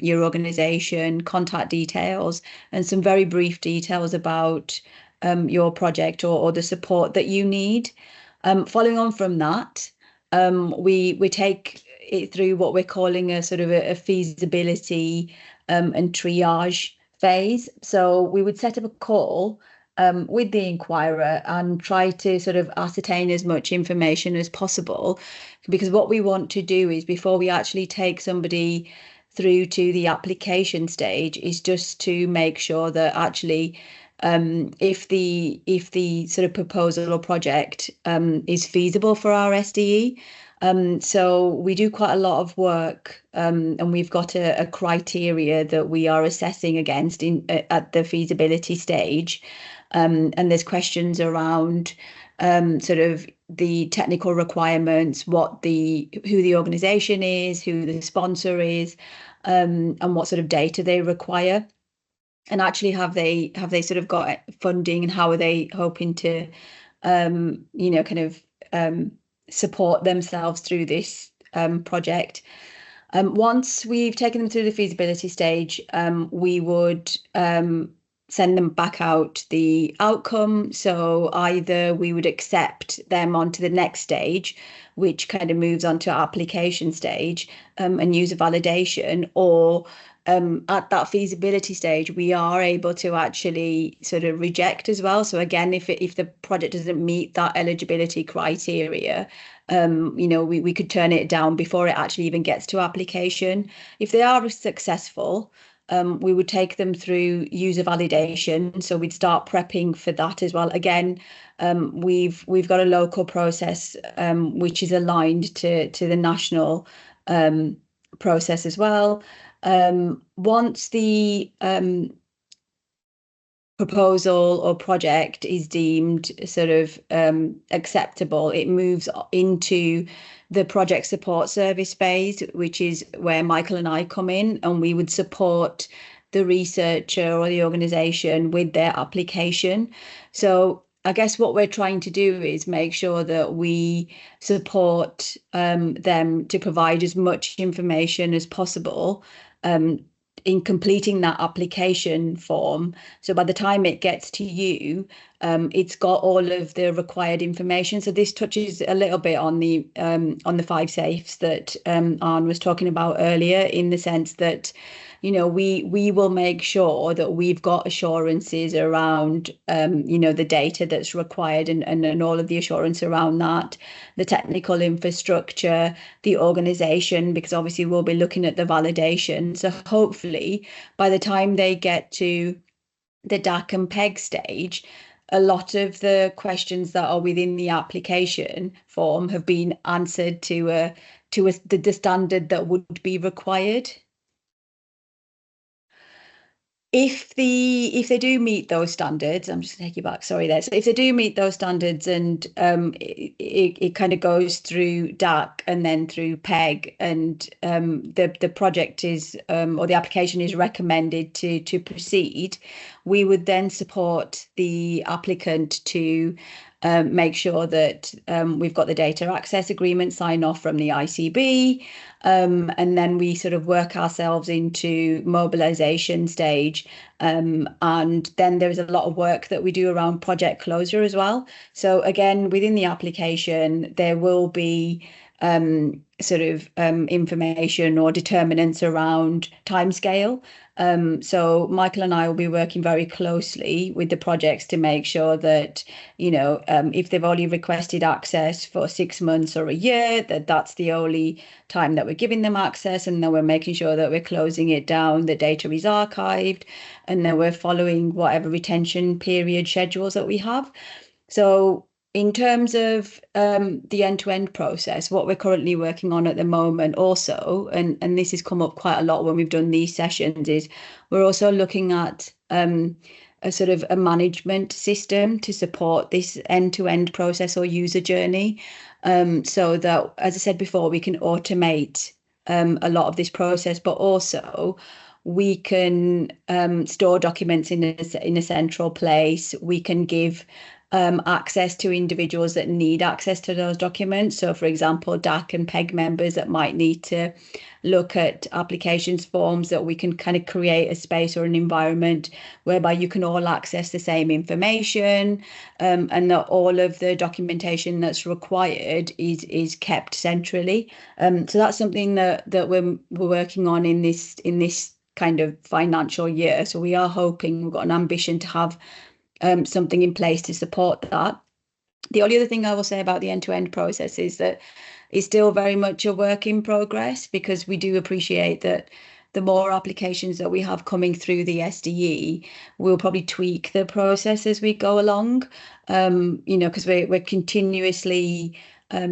your organisation, contact details, and some very brief details about your project or the support that you need. Following on from that, we take it through what we're calling a sort of a feasibility and triage phase. So we would set up a call with the inquirer and try to sort of ascertain as much information as possible, because what we want to do is, before we actually take somebody through to the application stage, is just to make sure that actually if the sort of proposal or project is feasible for our SDE. So we do quite a lot of work and we've got a criteria that we are assessing against at the feasibility stage. And there's questions around sort of the technical requirements, who the organisation is, who the sponsor is, and what sort of data they require. And actually, have they sort of got funding, and how are they hoping to, kind of support themselves through this project? Once we've taken them through the feasibility stage, we would send them back out the outcome. So either we would accept them onto the next stage, which kind of moves on to application stage and user validation, or at that feasibility stage, we are able to actually sort of reject as well. So again, if the project doesn't meet that eligibility criteria, we could turn it down before it actually even gets to application. If they are successful, we would take them through user validation. So we'd start prepping for that as well. Again, we've got a local process which is aligned to the national process as well. Once the proposal or project is deemed sort of acceptable, it moves into the project support service phase, which is where Michael and I come in, and we would support the researcher or the organisation with their application. So I guess what we're trying to do is make sure that we support them to provide as much information as possible in completing that application form. So by the time it gets to you, it's got all of the required information. So this touches a little bit on the 5 safes that Arne was talking about earlier, in the sense that, we will make sure that we've got assurances around, the data that's required and all of the assurance around that, the technical infrastructure, the organisation, because obviously we'll be looking at the validation. So hopefully by the time they get to the DAC and PEG stage, a lot of the questions that are within the application form have been answered to the standard that would be required. If they do meet those standards, I'm just going to take you back, sorry there. So if they do meet those standards, and it kind of goes through DAC and then through PEG, and the project is or the application is recommended to proceed, we would then support the applicant to make sure that we've got the data access agreement sign off from the ICB, and then we sort of work ourselves into mobilization stage, and then there's a lot of work that we do around project closure as well. So again, within the application, there will be sort of information or determinants around timescale. So Michael and I will be working very closely with the projects to make sure that, you know, if they've only requested access for 6 months or a year, that's the only time that we're giving them access, and then we're making sure that we're closing it down, the data is archived, and then we're following whatever retention period schedules that we have. So in terms of the end-to-end process, what we're currently working on at the moment also, and this has come up quite a lot when we've done these sessions, is we're also looking at a sort of a management system to support this end-to-end process or user journey, so that, as I said before, we can automate a lot of this process, but also we can store documents in a central place. We can give access to individuals that need access to those documents. So, for example, DAC and PEG members that might need to look at applications forms, that we can kind of create a space or an environment whereby you can all access the same information, and that all of the documentation that's required is kept centrally. So that's something that we're working on in this kind of financial year. So we are hoping, we've got an ambition to have something in place to support that. The only other thing I will say about the end-to-end process is that it's still very much a work in progress, because we do appreciate that the more applications that we have coming through the SDE, we'll probably tweak the process as we go along, you know, because we're continuously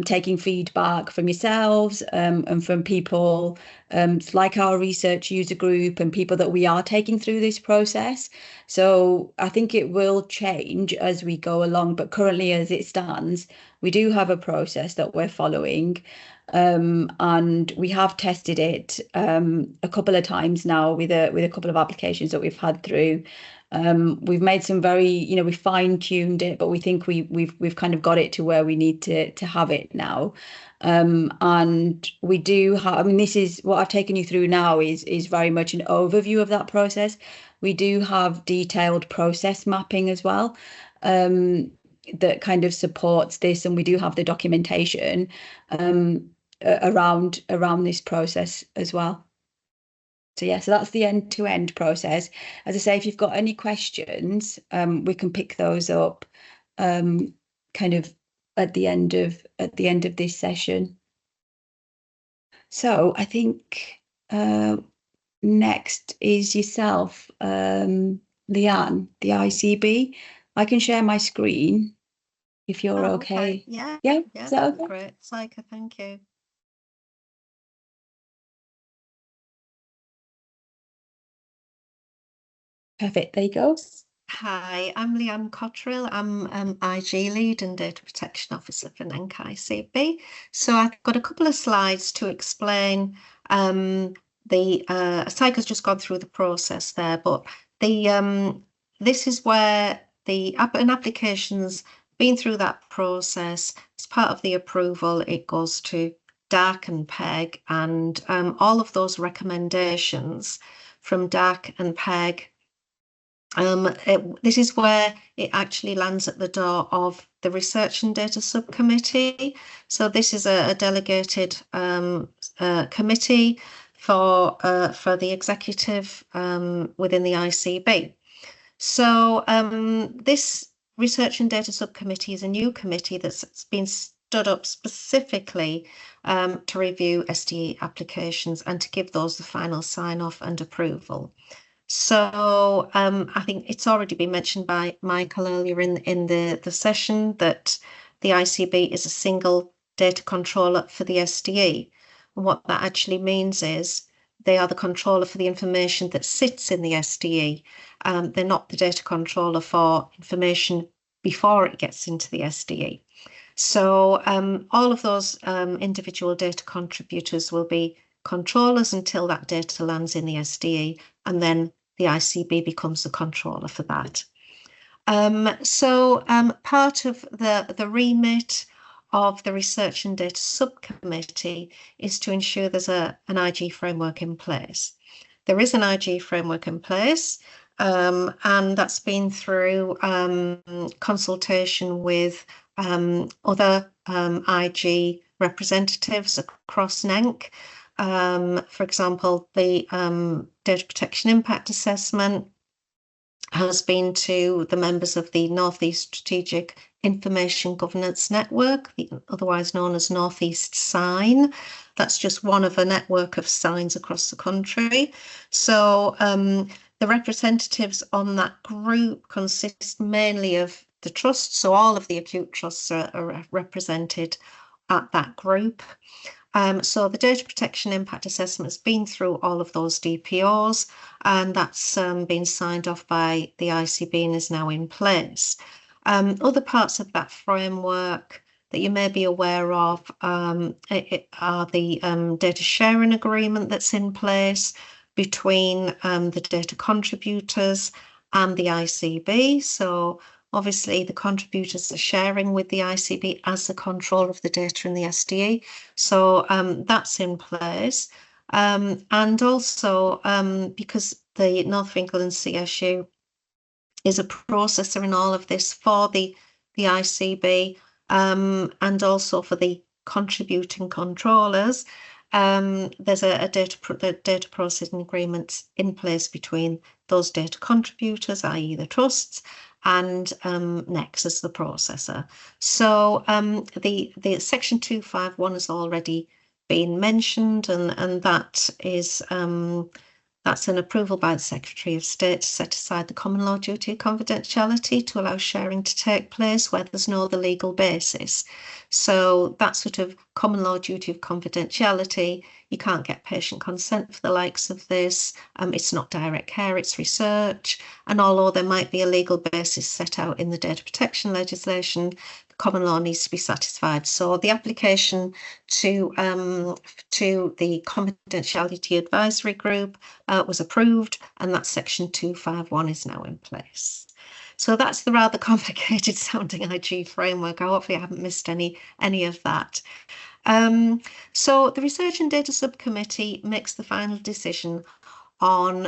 taking feedback from yourselves and from people like our research user group and people that we are taking through this process. So I think it will change as we go along, but currently as it stands, we do have a process that we're following, and we have tested it a couple of times now with a couple of applications that we've had through. We've made some very, you know, we fine-tuned it, but we think we've kind of got it to where we need to have it now. And we do have, I mean, this is what I've taken you through now is very much an overview of that process. We do have detailed process mapping as well, that kind of supports this, and we do have the documentation around this process as well. So yeah, so that's the end-to-end process. As I say, if you've got any questions, we can pick those up kind of at the end of this session. So I think next is yourself, Leanne, the ICB. I can share my screen if you're okay. Yeah. Yeah. Yeah. Is that okay? Great, Saika, thank you. Perfect. There you go. Hi, I'm Leanne Cotterill. I'm IG Lead and Data Protection Officer for NENC ICB. So I've got a couple of slides to explain Saika's just gone through the process there, but this is where an application's been through that process. As part of the approval, it goes to DAC and PEG, and all of those recommendations from DAC and PEG, this is where it actually lands at the door of the Research and Data Subcommittee. So this is a delegated committee for the executive within the ICB. So this Research and Data Subcommittee is a new committee that's been stood up specifically to review SDE applications and to give those the final sign-off and approval. So I think it's already been mentioned by Michael earlier in the session that the ICB is a single data controller for the SDE. And what that actually means is they are the controller for the information that sits in the SDE. They're not the data controller for information before it gets into the SDE. So all of those individual data contributors will be controllers until that data lands in the SDE, and then the ICB becomes the controller for that. So part of the remit of the Research and Data Subcommittee is to ensure there's an IG framework in place. There is an IG framework in place, and that's been through consultation with other IG representatives across NENC. For example, the Data Protection Impact Assessment has been to the members of the North East Strategic Information Governance Network, otherwise known as North East SIGN. That's just one of a network of signs across the country. So the representatives on that group consist mainly of the trusts, so all of the acute trusts are represented at that group. So the Data Protection Impact Assessment has been through all of those DPOs, and that's been signed off by the ICB and is now in place. Other parts of that framework that you may be aware of are the data sharing agreement that's in place between the data contributors and the ICB. So obviously, the contributors are sharing with the ICB as the controller of the data in the SDE. So that's in place. And also, because the North of England CSU is a processor in all of this for the ICB and also for the contributing controllers, there's a data processing agreement in place between those data contributors, i.e. the trusts, and NENC as the processor. So the section 251 has already been mentioned, and that is that's an approval by the Secretary of State to set aside the common law duty of confidentiality to allow sharing to take place where there's no other legal basis. So that sort of common law duty of confidentiality, you can't get patient consent for the likes of this. It's not direct care, it's research. And although there might be a legal basis set out in the data protection legislation, the common law needs to be satisfied. So the application to the confidentiality advisory group was approved, and that section 251 is now in place. So that's the rather complicated sounding IG framework. Hopefully I haven't missed any of that. So the Research and Data Subcommittee makes the final decision on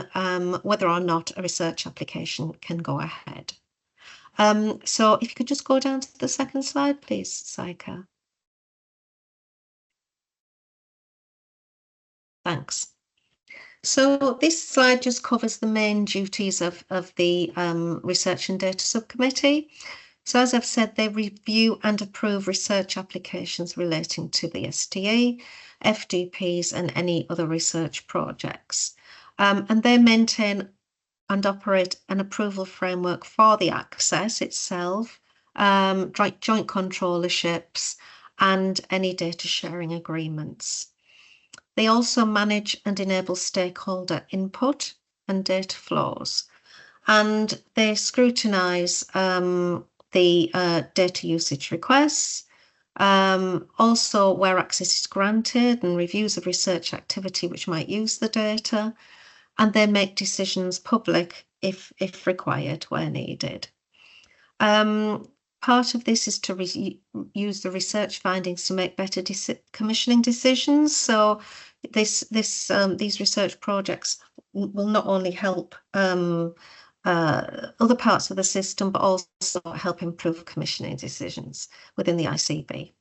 whether or not a research application can go ahead. So if you could just go down to the second slide, please, Saika. Thanks. So this slide just covers the main duties of the Research and Data Subcommittee. So as I've said, they review and approve research applications relating to the SDE, FDPs and any other research projects. And they maintain and operate an approval framework for the access itself, joint controllerships and any data sharing agreements. They also manage and enable stakeholder input and data flows, and they scrutinise the data usage requests, also where access is granted and reviews of research activity which might use the data, and they make decisions public if required where needed. Part of this is to use the research findings to make better commissioning decisions. So these research projects will not only help other parts of the system, but also help improve commissioning decisions within the ICB.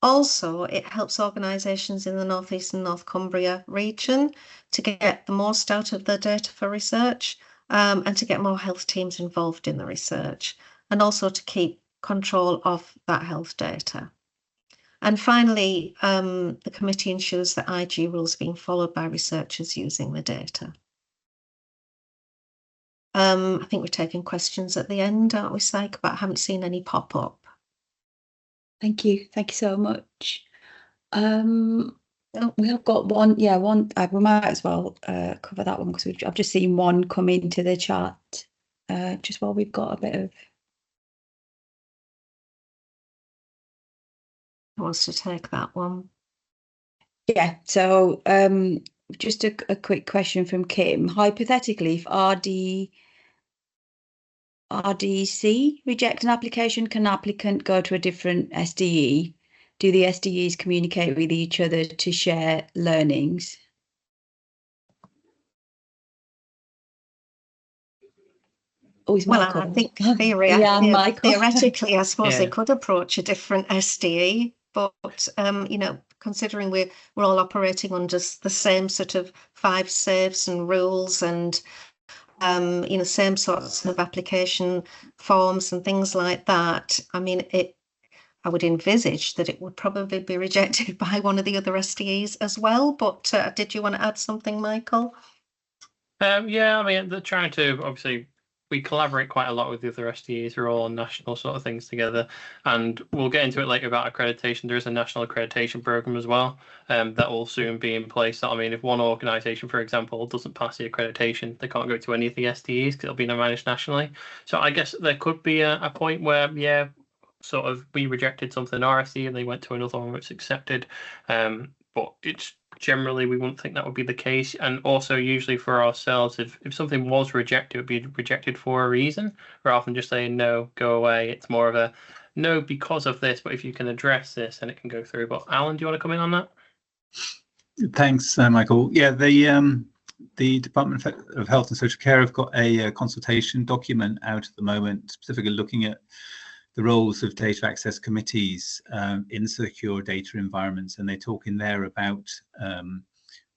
Also, it helps organisations in the North East and North Cumbria region to get the most out of their data for research and to get more health teams involved in the research, and also to keep control of that health data. And finally, the committee ensures that IG rules are being followed by researchers using the data. I think we're taking questions at the end, aren't we, Syke? But I haven't seen any pop up. Thank you so much. We have got one. Yeah, one. We might as well cover that one because I've just seen one come into the chat. Just while we've got a bit of. Who wants to take that one? Yeah. So, just a quick question from Kim. Hypothetically, if RDC reject an application, can applicant go to a different SDE? Do the SDEs communicate with each other to share learnings? Well, I think theoretically, I suppose they could approach a different SDE, but you know, considering we're all operating under the same sort of 5 safes and rules and you know, same sorts of application forms and things like that. I mean, I would envisage that it would probably be rejected by one of the other SDEs as well. But did you want to add something, Michael? Yeah, I mean, they're trying to, obviously, we collaborate quite a lot with the other SDEs. We're all on national sort of things together, and we'll get into it later about accreditation. There is a national accreditation program as well that will soon be in place. I mean, if one organisation, for example, doesn't pass the accreditation, they can't go to any of the SDEs because it'll be managed nationally. So I guess there could be a point where, yeah, sort of we rejected something RSD and they went to another one which accepted. But it's generally we wouldn't think that would be the case. And also usually for ourselves, if something was rejected, it would be rejected for a reason rather than just saying no, go away. It's more of a no because of this, but if you can address this and it can go through. But Alan, do you want to come in on that? Thanks, Michael. Yeah, the Department of Health and Social Care have got a consultation document out at the moment, specifically looking at the roles of data access committees in secure data environments, and they talk in there about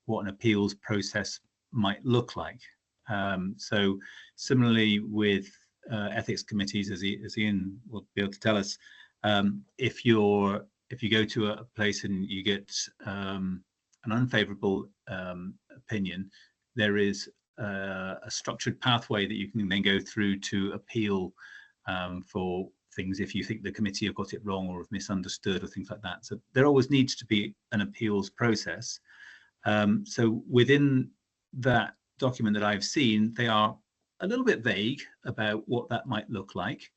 what an appeals process might look like. So similarly with ethics committees, as Ian will be able to tell us, if you go to a place and you get an unfavourable opinion, there is a structured pathway that you can then go through to appeal for things if you think the committee have got it wrong or have misunderstood or things like that. So there always needs to be an appeals process. So within that document that I've seen, they are a little bit vague about what that might look like.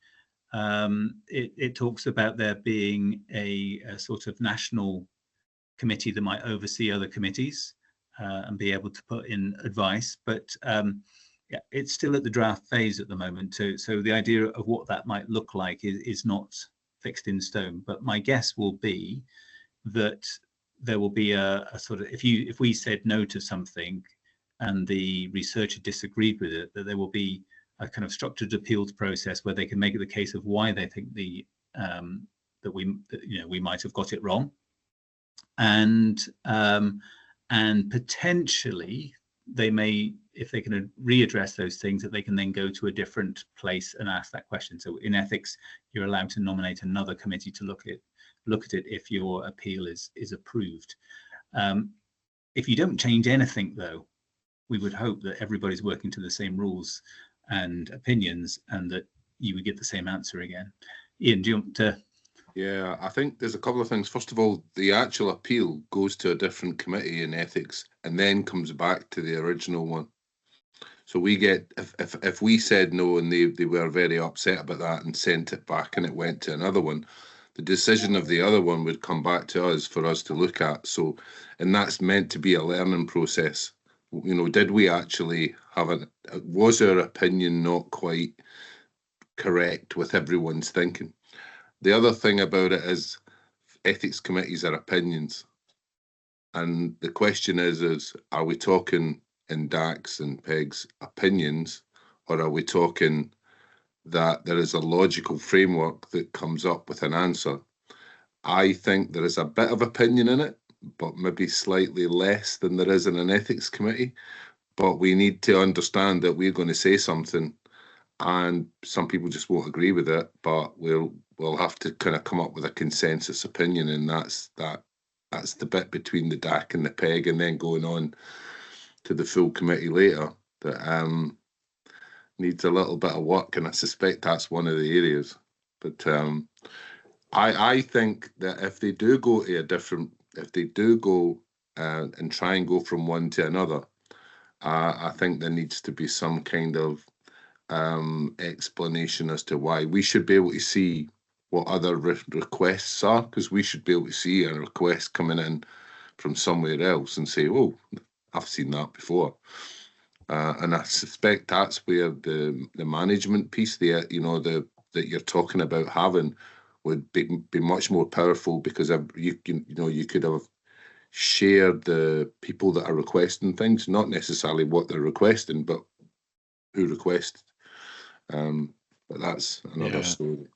It talks about there being a sort of national committee that might oversee other committees and be able to put in advice, but yeah, it's still at the draft phase at the moment. So the idea of what that might look like is not fixed in stone. But my guess will be that there will be a sort of, if we said no to something and the researcher disagreed with it, that there will be a kind of structured appeals process where they can make it the case of why they think that we might have got it wrong, and potentially they may, if they can readdress those things, that they can then go to a different place and ask that question. So in ethics, you're allowed to nominate another committee to look at it if your appeal is approved. If you don't change anything, though, we would hope that everybody's working to the same rules and opinions, and that you would get the same answer again. Ian, do you want to? Yeah, I think there's a couple of things. First of all, the actual appeal goes to a different committee in ethics and then comes back to the original one. So we get, if we said no and they were very upset about that and sent it back and it went to another one, the decision of the other one would come back to us for us to look at. So, and that's meant to be a learning process. You know, did we actually was our opinion not quite correct with everyone's thinking? The other thing about it is ethics committees are opinions. And the question is are we talking in DACs and PEGs opinions, or are we talking that there is a logical framework that comes up with an answer? I think there is a bit of opinion in it, but maybe slightly less than there is in an ethics committee. But we need to understand that we're going to say something, and some people just won't agree with it, but we'll have to kind of come up with a consensus opinion, and that's the bit between the DAC and the PEG, and then going on to the full committee later that needs a little bit of work, and I suspect that's one of the areas. But I think that if they do go to and try and go from one to another, I think there needs to be some kind of explanation as to why. We should be able to see what other requests are, because we should be able to see a request coming in from somewhere else and say, oh, I've seen that before. And I suspect that's where the management piece there, that you're talking about having, would be much more powerful, because you could have shared the people that are requesting things, not necessarily what they're requesting, but who requested. But that's another story.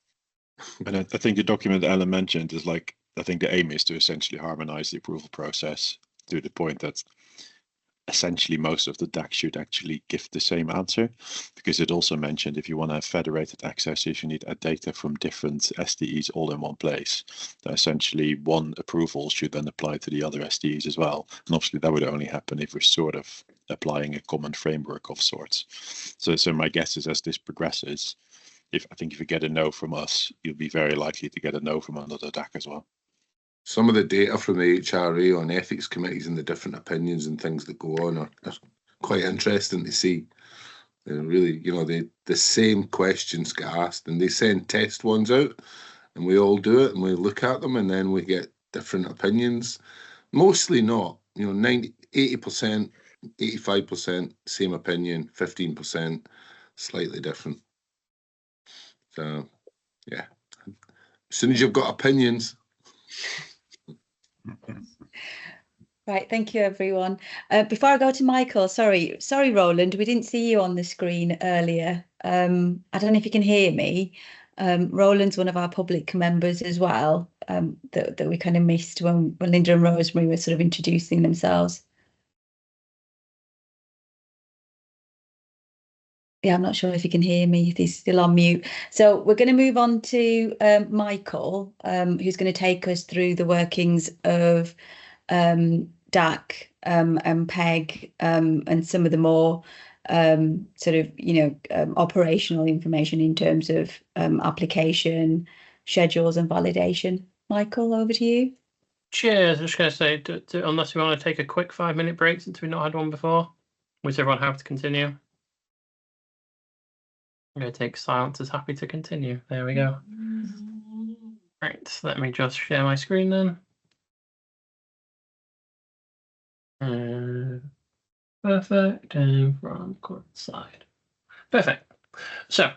And I think the document that Alan mentioned is I think the aim is to essentially harmonize the approval process to the point that essentially most of the DAC should actually give the same answer, because it also mentioned if you want to have federated access, if you need data from different SDEs all in one place, then essentially one approval should then apply to the other SDEs as well. And obviously that would only happen if we're sort of applying a common framework of sorts. So my guess is as this progresses, if you get a no from us, you'll be very likely to get a no from another DAC as well. Some of the data from the HRA on ethics committees and the different opinions and things that go on are quite interesting to see. Really, the same questions get asked, and they send test ones out, and we all do it, and we look at them, and then we get different opinions. Mostly not, 80%, 85% same opinion, 15% slightly different. So, yeah. As soon as you've got opinions. Right, thank you, everyone. Before I go to Michael, sorry, Roland, we didn't see you on the screen earlier. I don't know if you can hear me. Roland's one of our public members as well, that we kind of missed when Linda and Rosemary were sort of introducing themselves. Yeah, I'm not sure if you can hear me, if he's still on mute. So we're going to move on to Michael, who's going to take us through the workings of DAC and PEG and some of the more operational information in terms of application, schedules and validation. Michael, over to you. Cheers. I'm just going to say, unless we want to take a quick 5-minute break since we've not had one before, does everyone have to continue? I'm going to take silence as happy to continue. There we go. Right, let me just share my screen then. Perfect, and from corner side. Perfect. So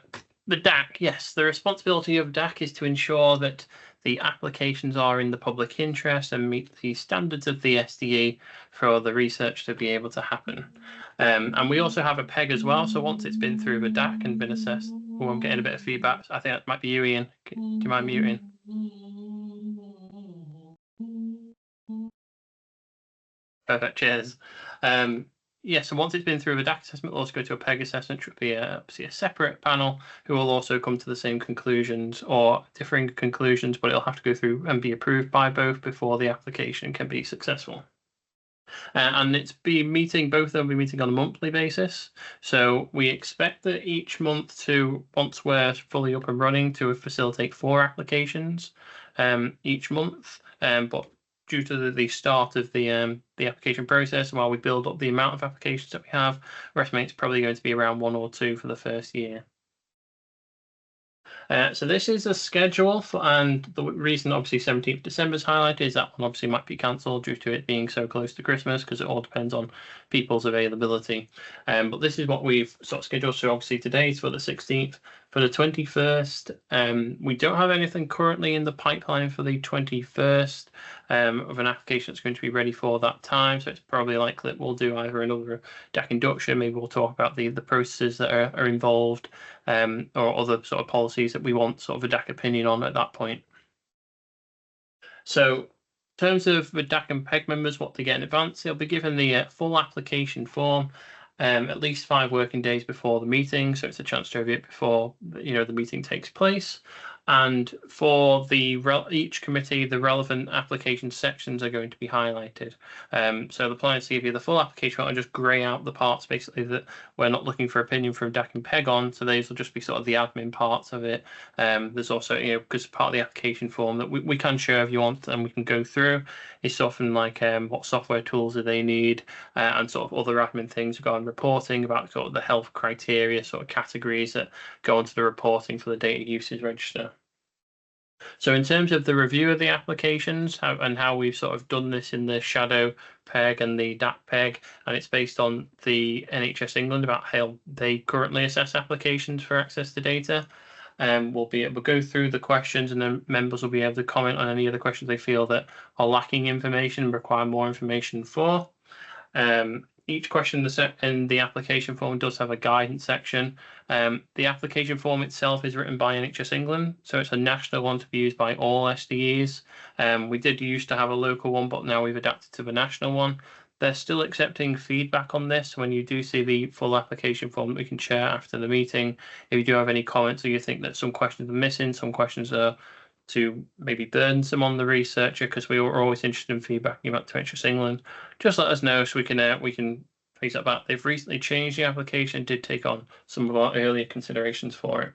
the DAC, yes, the responsibility of DAC is to ensure that the applications are in the public interest and meet the standards of the SDE for the research to be able to happen. And we also have a PEG as well. So once it's been through the DAC and been assessed, oh, I'm getting a bit of feedback. I think that might be you, Ian. Do you mind muting? Perfect, cheers. Yeah, so once it's been through the DAC assessment, we'll also go to a PEG assessment, which would be obviously a separate panel who will also come to the same conclusions or differing conclusions, but it'll have to go through and be approved by both before the application can be successful. And both of them will be meeting on a monthly basis. So we expect that each month once we're fully up and running, to facilitate 4 applications each month. But due to the start of the application process, while we build up the amount of applications that we have, we're estimating it's probably going to be around 1 or 2 for the first year. So this is a schedule, and the reason obviously 17th December is highlighted is that one obviously might be cancelled due to it being so close to Christmas, because it all depends on people's availability. But this is what we've sort of scheduled. So obviously today is for the 16th. For the 21st, we don't have anything currently in the pipeline for the 21st of an application that's going to be ready for that time. So it's probably likely that we'll do either another DAC induction, maybe we'll talk about the processes that are involved, or other sort of policies that we want sort of a DAC opinion on at that point. So in terms of the DAC and PEG members, what they get in advance, they'll be given the full application form at least 5 working days before the meeting, so it's a chance to review it before the meeting takes place. And for each committee, the relevant application sections are going to be highlighted. So the plan is to give you the full application and just grey out the parts basically that we're not looking for opinion from DAC and PEG on. So these will just be sort of the admin parts of it. There's also, because part of the application form that we can share if you want and we can go through. It's often like what software tools do they need and sort of other admin things regarding reporting about sort of the health criteria, sort of categories that go onto the reporting for the data usage register. So in terms of the review of the applications and how we've sort of done this in the Shadow PEG and the DAC PEG, and it's based on the NHS England about how they currently assess applications for access to data. We'll be able to go through the questions, and then members will be able to comment on any of the questions they feel that are lacking information and require more information for. Each question in the application form does have a guidance section. The application form itself is written by NHS England, so it's a national one to be used by all SDEs. We did used to have a local one, but now we've adapted to the national one. They're still accepting feedback on this. When you do see the full application form that we can share after the meeting, if you do have any comments or you think that some questions are missing, some questions are to maybe burdensome on the researcher, because we were always interested in feedbacking about to NHS England, just let us know so we can face that back. They've recently changed the application, did take on some of our earlier considerations for it.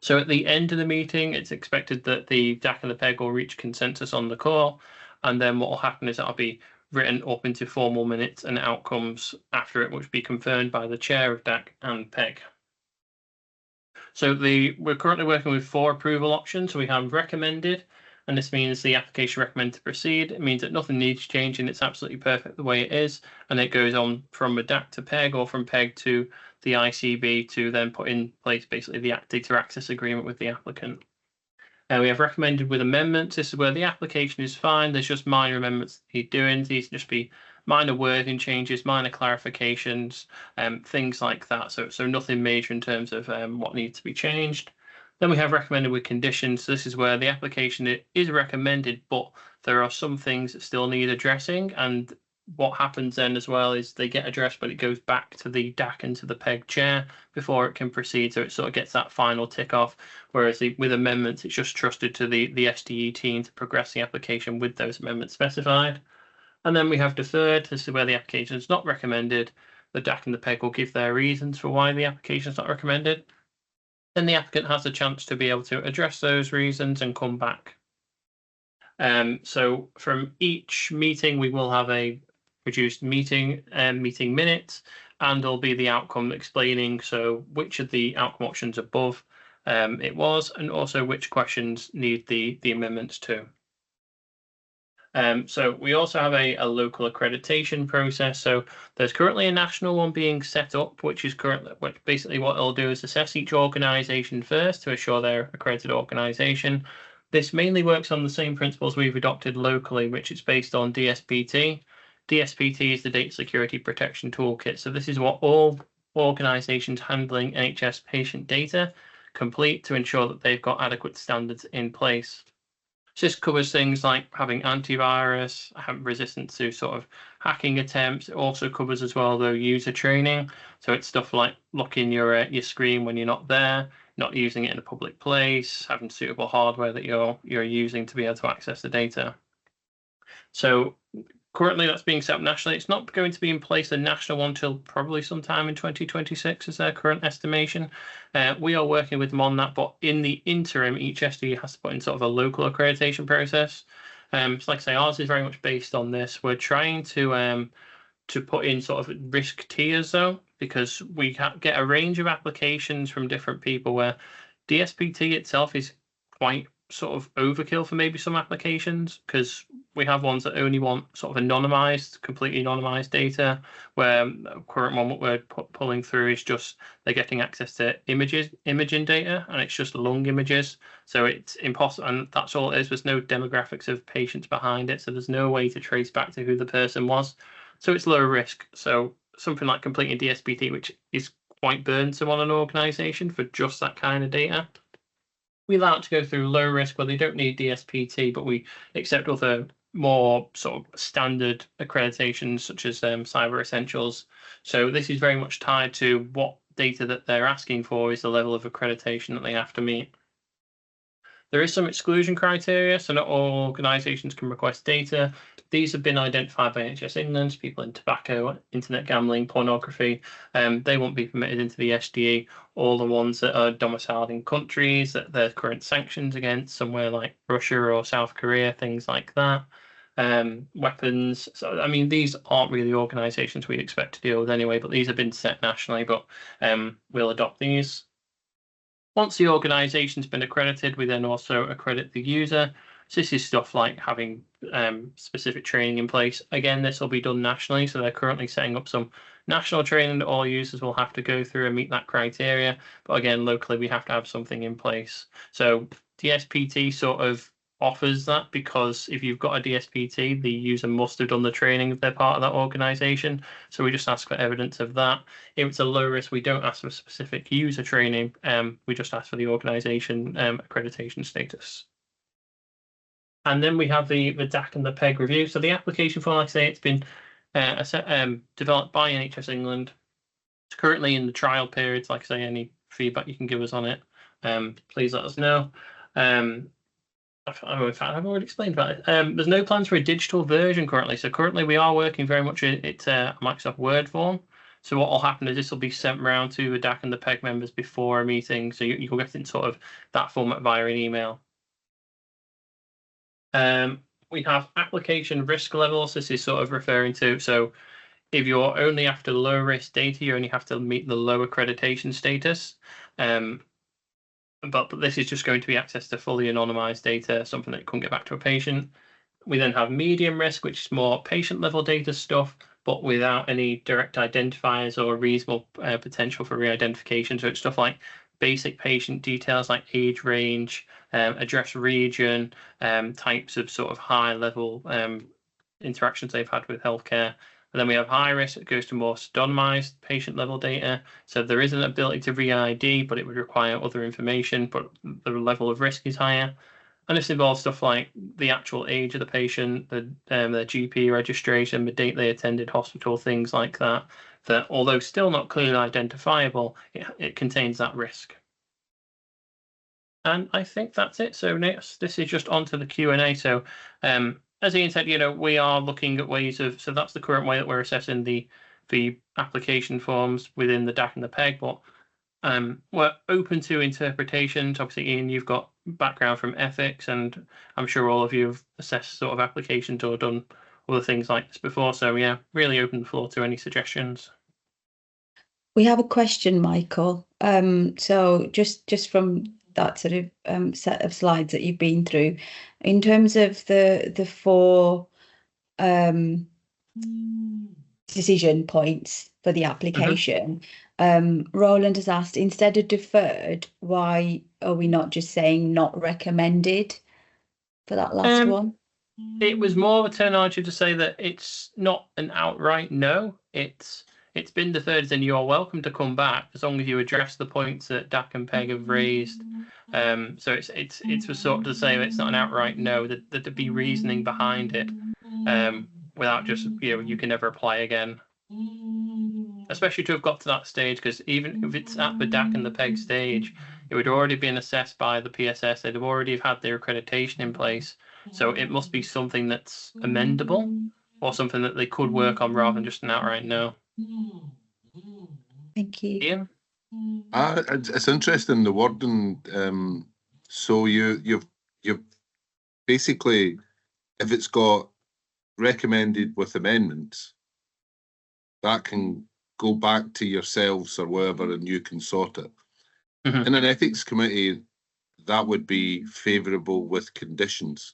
So at the end of the meeting, it's expected that the DAC and the PEG will reach consensus on the call, and then what will happen is that'll be written up into formal minutes and outcomes after it, which will be confirmed by the chair of DAC and PEG. So we're currently working with 4 approval options. So we have recommended, and this means the application recommended to proceed. It means that nothing needs changing. It's absolutely perfect the way it is. And it goes on from a DAC to PEG or from PEG to the ICB to then put in place basically the data access agreement with the applicant. We have recommended with amendments. This is where the application is fine. There's just minor amendments he's doing. These can just be minor wording changes, minor clarifications, things like that. So nothing major in terms of what needs to be changed. Then we have recommended with conditions. So this is where the application is recommended, but there are some things that still need addressing. And what happens then as well is they get addressed, but it goes back to the DAC and to the PEG chair before it can proceed. So it sort of gets that final tick off. Whereas with amendments, it's just trusted to the SDE team to progress the application with those amendments specified. And then we have deferred. This is where the application is not recommended. The DAC and the PEG will give their reasons for why the application is not recommended. Then the applicant has a chance to be able to address those reasons and come back. So from each meeting, we will have a produced meeting minutes, and there'll be the outcome explaining so which of the outcome options above it was, and also which questions need the amendments to. So we also have a local accreditation process. So there's currently a national one being set up, which basically what it'll do is assess each organisation first to assure they're accredited organisation. This mainly works on the same principles we've adopted locally, which is based on DSPT. DSPT is the Data Security Protection Toolkit. So this is what all organisations handling NHS patient data complete to ensure that they've got adequate standards in place. So this covers things like having antivirus, having resistance to sort of hacking attempts. It also covers as well, though, user training. So it's stuff like locking your screen when you're not there, not using it in a public place, having suitable hardware that you're using to be able to access the data. So currently that's being set up nationally. It's not going to be in place, the national one, till probably sometime in 2026 is their current estimation. We are working with them on that, but in the interim, each SDE has to put in sort of a local accreditation process. So like I say, ours is very much based on this. We're trying to put in sort of risk tiers though, because we get a range of applications from different people where DSPT itself is quite sort of overkill for maybe some applications, because we have ones that only want sort of anonymized, completely anonymized data, where the current one what we're pulling through is just they're getting access to imaging data, and it's just lung images. So it's impossible, and that's all it is. There's no demographics of patients behind it, so there's no way to trace back to who the person was. So it's low risk. So something like completing DSPT, which is quite burdensome on an organization for just that kind of data. We allow it to go through low risk where they don't need DSPT, but we accept other more sort of standard accreditations such as Cyber Essentials. So this is very much tied to what data that they're asking for is the level of accreditation that they have to meet. There is some exclusion criteria, so not all organisations can request data. These have been identified by NHS England, people in tobacco, internet gambling, pornography. They won't be permitted into the SDE. All the ones that are domiciled in countries that there are current sanctions against, somewhere like Russia or South Korea, things like that. Weapons. So, I mean, these aren't really organisations we expect to deal with anyway, but these have been set nationally, but we'll adopt these. Once the organisation's been accredited, we then also accredit the user. So this is stuff like having specific training in place. Again, this will be done nationally. So they're currently setting up some national training that all users will have to go through and meet that criteria. But again, locally, we have to have something in place. So DSPT sort of offers that, because if you've got a DSPT, the user must have done the training if they're part of that organisation. So we just ask for evidence of that. If it's a low risk, we don't ask for specific user training. We just ask for the organisation accreditation status. And then we have the DAC and the PEG review. So the application form, like I say, it's been developed by NHS England. It's currently in the trial periods. Like I say, any feedback you can give us on it, please let us know. In fact, I've already explained about it. There's no plans for a digital version currently. So currently we are working very much in a Microsoft Word form. So what will happen is this will be sent around to the DAC and the PEG members before a meeting. So you'll get in sort of that format via an email. We have application risk levels. This is sort of referring to, so if you're only after low risk data, you only have to meet the low accreditation status. But this is just going to be access to fully anonymized data, something that couldn't get back to a patient. We then have medium risk, which is more patient level data stuff, but without any direct identifiers or reasonable potential for re-identification. So it's stuff like basic patient details like age range, address region, types of sort of high level interactions they've had with healthcare. And then we have high risk, it goes to more pseudonymized patient level data. So there is an ability to re-ID, but it would require other information, but the level of risk is higher. And this involves stuff like the actual age of the patient, their GP registration, the date they attended hospital, things like that, that although still not clearly identifiable, it contains that risk. And I think that's it. So next, this is just onto the Q&A. So as Ian said, we are looking at ways of, so that's the current way that we're assessing the application forms within the DAC and the PEG, but we're open to interpretations. Obviously, Ian, you've got background from ethics, and I'm sure all of you have assessed sort of applications or done other things like this before. So yeah, really open the floor to any suggestions. We have a question, Michael. So just from that sort of set of slides that you've been through, in terms of the 4 decision points for the application, Roland has asked, instead of deferred, why are we not just saying not recommended for that last one? It was more of a terminology to say that it's not an outright no. It's been deferred, and you are welcome to come back as long as you address the points that DAC and PEG have raised. So it's for sort of to say that it's not an outright no, that there'd be reasoning behind it, without just you can never apply again. Especially to have got to that stage, because even if it's at the DAC and the PEG stage, it would already been assessed by the PSS. They'd have already had their accreditation in place, so it must be something that's amendable or something that they could work on rather than just an outright no. Thank you. Ian? It's interesting, the wording. So you've basically, if it's got recommended with amendments, that can go back to yourselves or wherever, and you can sort it. In an ethics committee, that would be favourable with conditions.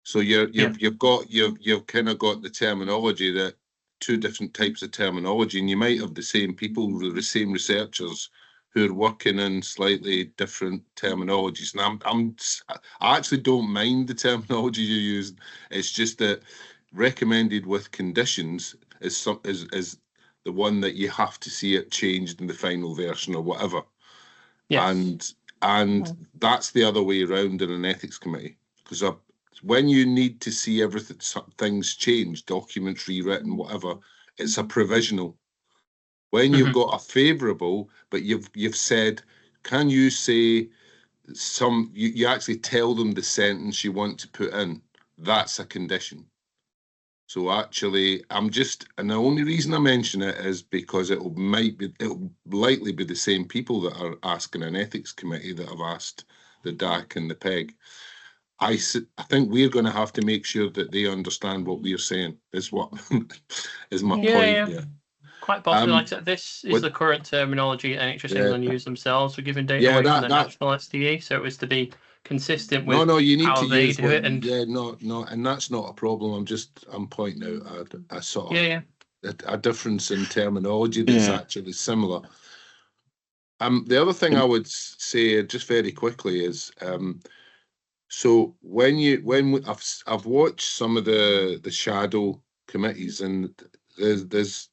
So you've kind of got the terminology, that 2 different types of terminology, and you might have the same people, the same researchers who are working in slightly different terminologies. And I actually don't mind the terminology you use. It's just that recommended with conditions is the one that you have to see it changed in the final version or whatever. Yes. And that's the other way around in an ethics committee, because when you need to see everything, things change, documents rewritten, whatever, it's a provisional. When you've got a favourable, but you've said, can you say you actually tell them the sentence you want to put in, that's a condition. So actually, and the only reason I mention it is because it'll likely be the same people that are asking an ethics committee that have asked the DAC and the PEG. I think we're going to have to make sure that they understand what we're saying. Is my point. Yeah. Quite possibly. Like I said, this is the current terminology NHS England use themselves for giving data away from the national SDE. So it was to be consistent with you need how to they use do it. And and that's not a problem. I'm pointing out a sort of a difference in terminology that's actually similar. The other thing I would say just very quickly is so I've watched some of the shadow committees, and there's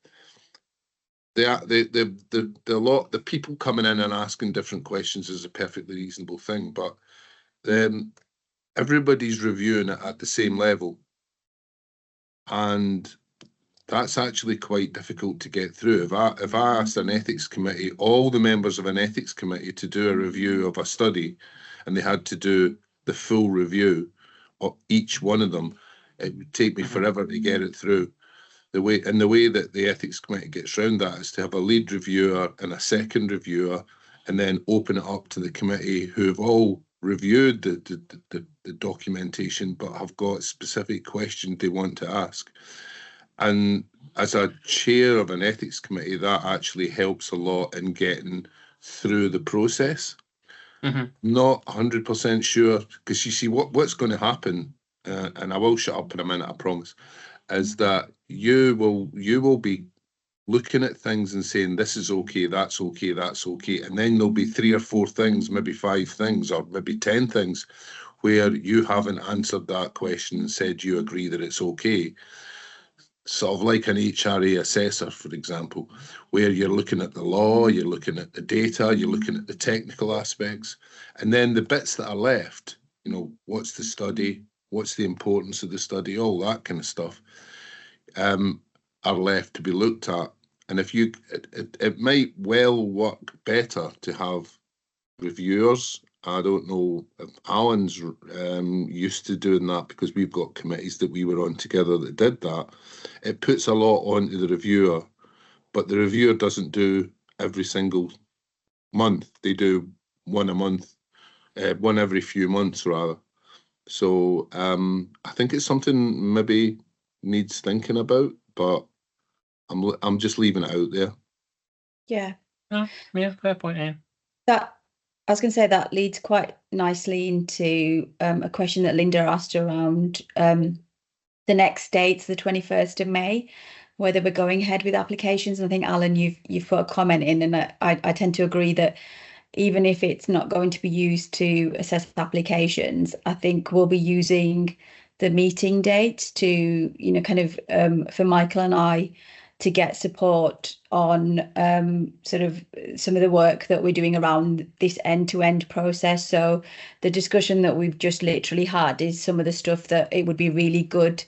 the people coming in and asking different questions is a perfectly reasonable thing, but everybody's reviewing it at the same level, and that's actually quite difficult to get through. If I asked an ethics committee, all the members of an ethics committee, to do a review of a study, and they had to do the full review of each one of them, it would take me forever to get it through. The way that the ethics committee gets around that is to have a lead reviewer and a second reviewer, and then open it up to the committee who have all reviewed the documentation but have got specific questions they want to ask. And as a chair of an ethics committee, that actually helps a lot in getting through the process. Not 100% sure, because you see what's going to happen, and I will shut up in a minute, I promise, is that you will be looking at things and saying, this is okay, that's okay, that's okay. And then there'll be 3 or 4 things, maybe 5 things, or maybe 10 things where you haven't answered that question and said you agree that it's okay. Sort of like an HRA assessor, for example, where you're looking at the law, you're looking at the data, you're looking at the technical aspects, and then the bits that are left, what's the study, what's the importance of the study, all that kind of stuff, are left to be looked at. And if it might well work better to have reviewers. I don't know if Alan's used to doing that, because we've got committees that we were on together that did that. It puts a lot onto the reviewer, but the reviewer doesn't do every single month. They do one a month, one every few months rather. So I think it's something maybe needs thinking about, but I'm just leaving it out there. Yeah. Yeah, fair point, yeah. I was going to say that leads quite nicely into a question that Linda asked around the next dates, the 21st of May, whether we're going ahead with applications. And I think, Alan, you've put a comment in, and I tend to agree that even if it's not going to be used to assess applications, I think we'll be using the meeting date to, kind of for Michael and I to get support on sort of some of the work that we're doing around this end-to-end process. So the discussion that we've just literally had is some of the stuff that it would be really good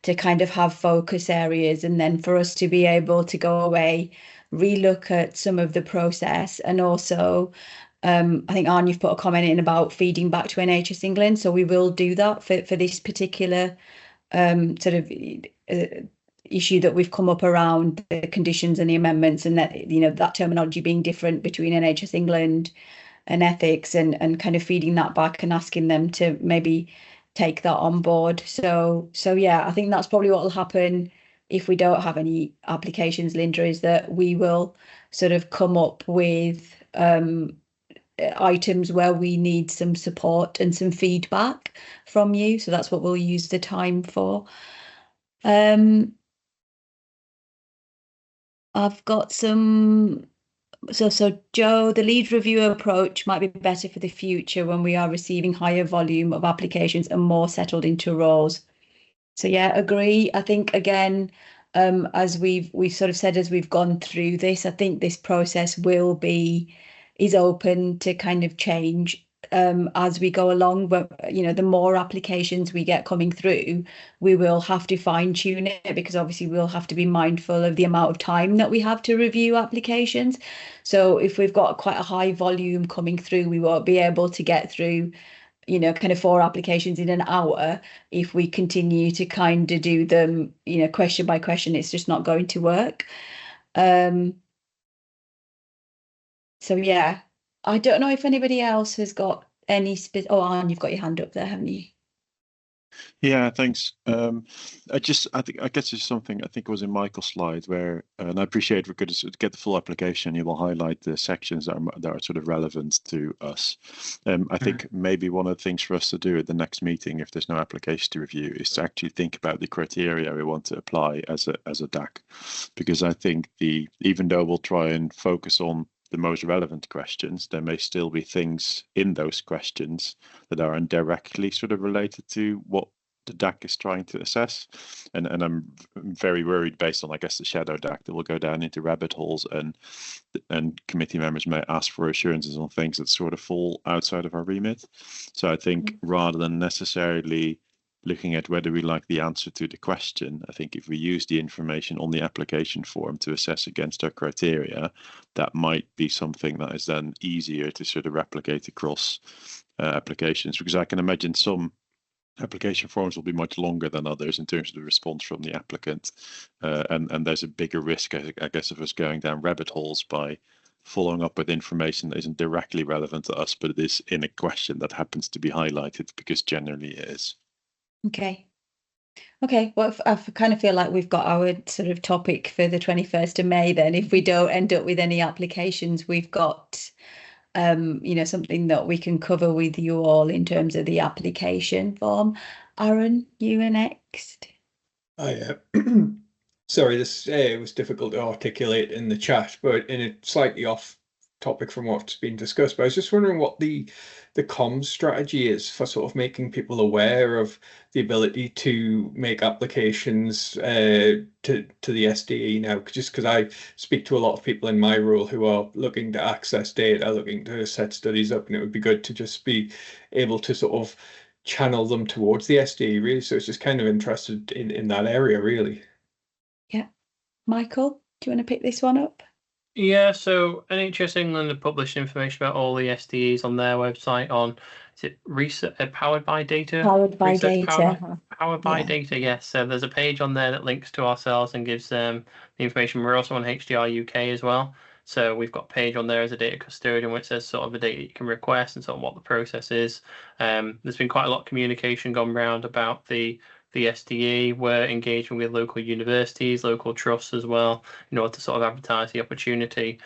to kind of have focus areas, and then for us to be able to go away, relook at some of the process, and also I think, Arne, you've put a comment in about feeding back to NHS England. So we will do that for this particular sort of issue that we've come up around the conditions and the amendments, and that, that terminology being different between NHS England and ethics, and kind of feeding that back and asking them to maybe take that on board. So yeah, I think that's probably what will happen if we don't have any applications, Linda, is that we will sort of come up with items where we need some support and some feedback from you. So that's what we'll use the time for. I've got some. So Joe, the lead reviewer approach might be better for the future when we are receiving higher volume of applications and more settled into roles. So yeah, agree. I think, again, as we've sort of said as we've gone through this, I think this process is open to kind of change as we go along, but the more applications we get coming through, we will have to fine tune it, because obviously we'll have to be mindful of the amount of time that we have to review applications. So if we've got quite a high volume coming through, we won't be able to get through kind of 4 applications in an hour. If we continue to kind of do them question by question, it's just not going to work. So yeah, I don't know if anybody else has got any Anne, you've got your hand up there, haven't you? Yeah, thanks. I guess it's something, I think it was in Michael's slide where, and I appreciate we're going to get the full application. You will highlight the sections that are sort of relevant to us. I think maybe one of the things for us to do at the next meeting, if there's no application to review, is to actually think about the criteria we want to apply as a DAC, because I think even though we'll try and focus on the most relevant questions, there may still be things in those questions that are indirectly sort of related to what the DAC is trying to assess. And I'm very worried, based on, I guess, the shadow DAC, that will go down into rabbit holes, and committee members may ask for assurances on things that sort of fall outside of our remit. So I think rather than necessarily looking at whether we like the answer to the question, I think if we use the information on the application form to assess against our criteria, that might be something that is then easier to sort of replicate across applications, because I can imagine some application forms will be much longer than others in terms of the response from the applicant, and there's a bigger risk, I guess, of us going down rabbit holes by following up with information that isn't directly relevant to us, but it is in a question that happens to be highlighted, because generally it is. Okay. Well, I kind of feel like we've got our sort of topic for the 21st of May then. If we don't end up with any applications, we've got something that we can cover with you all in terms of the application form. Aaron, you are next. Sorry, this was difficult to articulate in the chat, but in a slightly off topic from what's been discussed. But I was just wondering what the comms strategy is for sort of making people aware of the ability to make applications to the SDE now, just because I speak to a lot of people in my role who are looking to access data, looking to set studies up, and it would be good to just be able to sort of channel them towards the SDE, really. So it's just kind of interested in that area, really. Yeah. Michael, do you want to pick this one up? Yeah, so NHS England have published information about all the SDEs on their website on, is it research, Powered by Data? Powered by Research Data. Powered by Data, yes. So there's a page on there that links to ourselves and gives the information. We're also on HDR UK as well. So we've got a page on there as a data custodian where it says sort of the data you can request and sort of what the process is. There's been quite a lot of communication gone around about the SDE. We're engaging with local universities, local trusts as well, in order to sort of advertise the opportunity.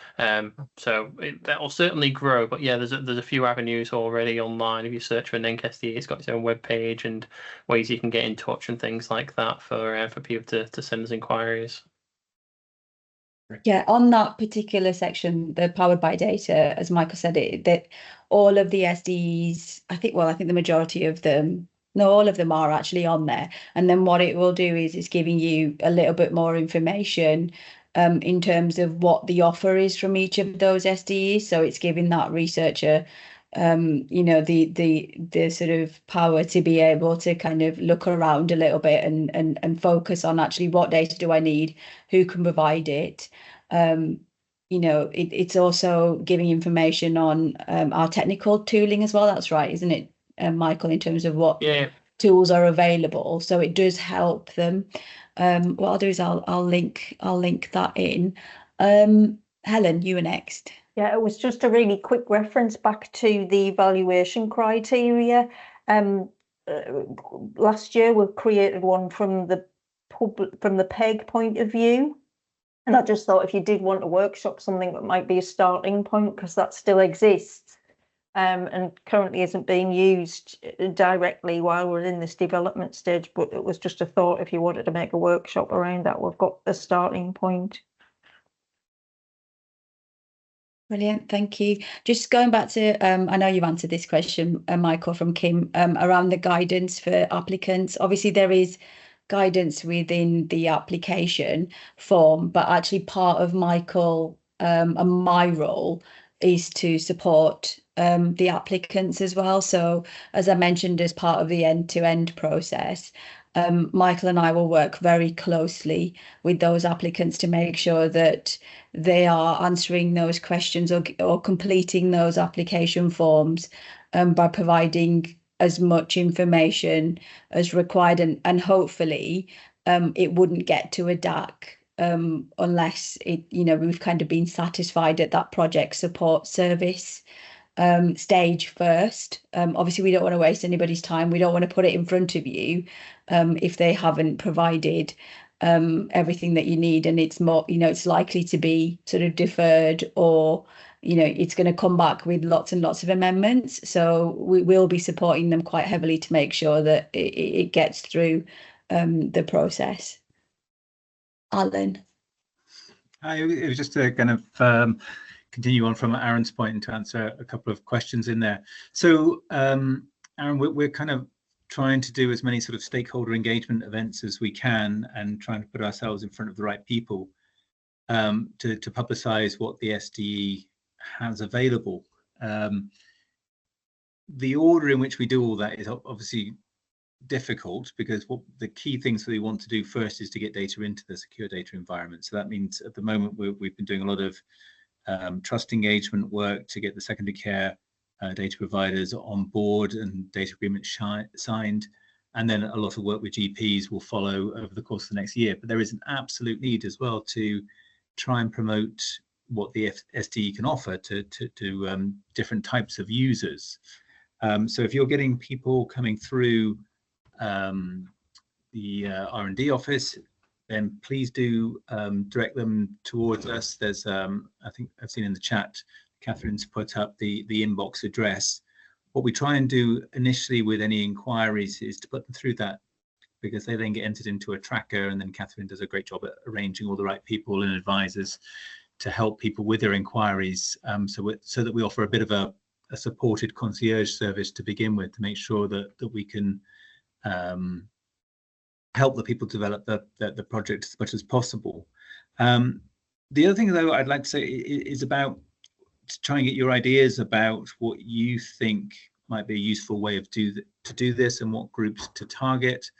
So that will certainly grow. But yeah, there's a few avenues already online. If you search for NENC SDE, it's got its own web page and ways you can get in touch and things like that for people to send us inquiries. Yeah, on that particular section, the Powered by Data, as Michael said, that all of the SDEs, I think the majority of them, no, all of them are actually on there. And then what it will do is it's giving you a little bit more information in terms of what the offer is from each of those SDEs. So it's giving that researcher the sort of power to be able to kind of look around a little bit and focus on actually what data do I need, who can provide it. It's also giving information on our technical tooling as well. That's right, isn't it, Michael, in terms of what tools are available? So it does help them. What I'll do is I'll link that in. Helen, you were next. Yeah, it was just a really quick reference back to the evaluation criteria. Last year we created one from the PEG point of view, and I just thought if you did want to workshop something, that might be a starting point, because that still exists and currently isn't being used directly while we're in this development stage. But it was just a thought, if you wanted to make a workshop around that, we've got a starting point. Brilliant, thank you. Just going back to, I know you've answered this question, Michael, from Kim, around the guidance for applicants. Obviously, there is guidance within the application form, but actually part of Michael and my role is to support the applicants as well. So as I mentioned, as part of the end-to-end process, Michael and I will work very closely with those applicants to make sure that they are answering those questions or completing those application forms by providing as much information as required, and hopefully it wouldn't get to a DAC unless we've kind of been satisfied at that project support service stage first. Obviously, we don't want to waste anybody's time. We don't want to put it in front of you if they haven't provided everything that you need, and it's more, it's likely to be sort of deferred, or it's going to come back with lots and lots of amendments. So we will be supporting them quite heavily to make sure that it gets through the process. Alan. It was just to kind of continue on from Aaron's point and to answer a couple of questions in there. So Aaron, we're kind of trying to do as many sort of stakeholder engagement events as we can, and trying to put ourselves in front of the right people to publicize what the SDE has available. The order in which we do all that is obviously difficult, because what the key things that we want to do first is to get data into the secure data environment. So that means at the moment we've been doing a lot of trust engagement work to get the secondary care data providers on board and data agreements signed, and then a lot of work with GPs will follow over the course of the next year. But there is an absolute need as well to try and promote what the SDE can offer to different types of users. So if you're getting people coming through the R&D office, then please do direct them towards us. There's, I think I've seen in the chat, Catherine's put up the inbox address. What we try and do initially with any inquiries is to put them through that, because they then get entered into a tracker, and then Catherine does a great job at arranging all the right people and advisors to help people with their inquiries, so that we offer a bit of a supported concierge service to begin with, to make sure that we can help the people develop the project as much as possible. The other thing, though, I'd like to say is about to try and get your ideas about what you think might be a useful way of to do this, and what groups to target.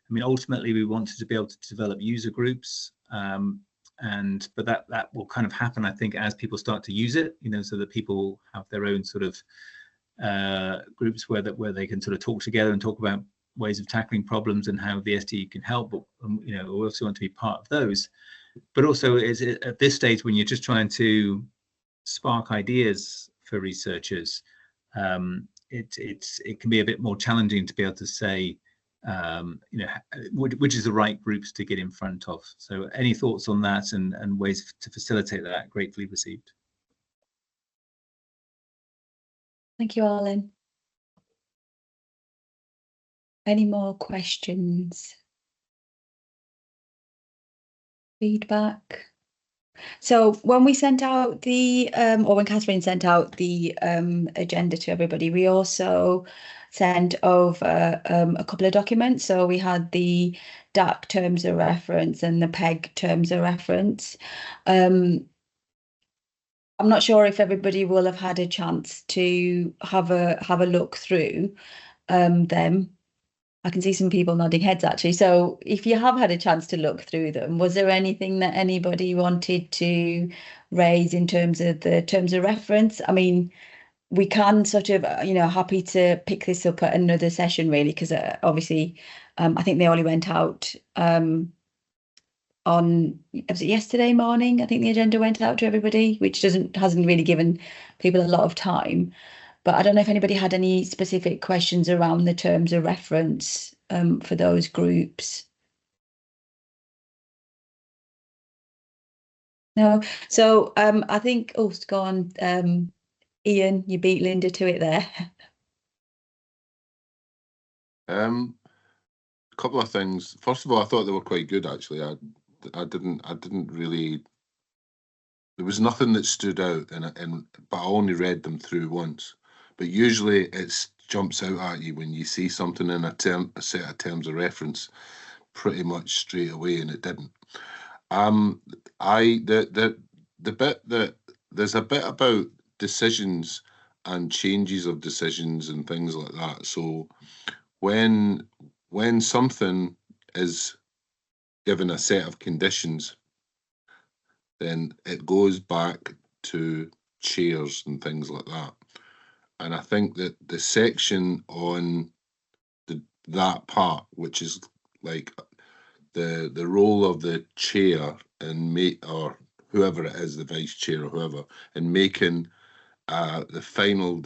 I mean, ultimately, we wanted to be able to develop user groups, but that will kind of happen, I think, as people start to use it, so that people have their own sort of groups where they can sort of talk together and talk about ways of tackling problems and how the SDE can help. But we also want to be part of those. But also, at this stage, when you're just trying to spark ideas for researchers, it can be a bit more challenging to be able to say, which is the right groups to get in front of. So any thoughts on that and ways to facilitate that, gratefully received. Thank you, Alan. Any more questions? Feedback? So when we sent out the, or when Catherine sent out the agenda to everybody, we also sent over a couple of documents. So we had the DAC terms of reference and the PEG terms of reference. I'm not sure if everybody will have had a chance to have a look through them. I can see some people nodding heads, actually. So if you have had a chance to look through them, was there anything that anybody wanted to raise in terms of the terms of reference? I mean, we can sort of, happy to pick this up at another session, really, because obviously, I think they only went out on, was it yesterday morning? I think the agenda went out to everybody, which hasn't really given people a lot of time. But I don't know if anybody had any specific questions around the terms of reference for those groups. No. So I think, it's gone. Ian, you beat Linda to it there. A couple of things. First of all, I thought they were quite good, actually. I didn't really. There was nothing that stood out, but I only read them through once. But usually it jumps out at you when you see something in a set of terms of reference pretty much straight away, and it didn't. The bit that there's a bit about decisions and changes of decisions and things like that. So when something is given a set of conditions, then it goes back to chairs and things like that. And I think that the section on that part, which is like the role of the chair and or whoever it is, the vice chair or whoever, in making the final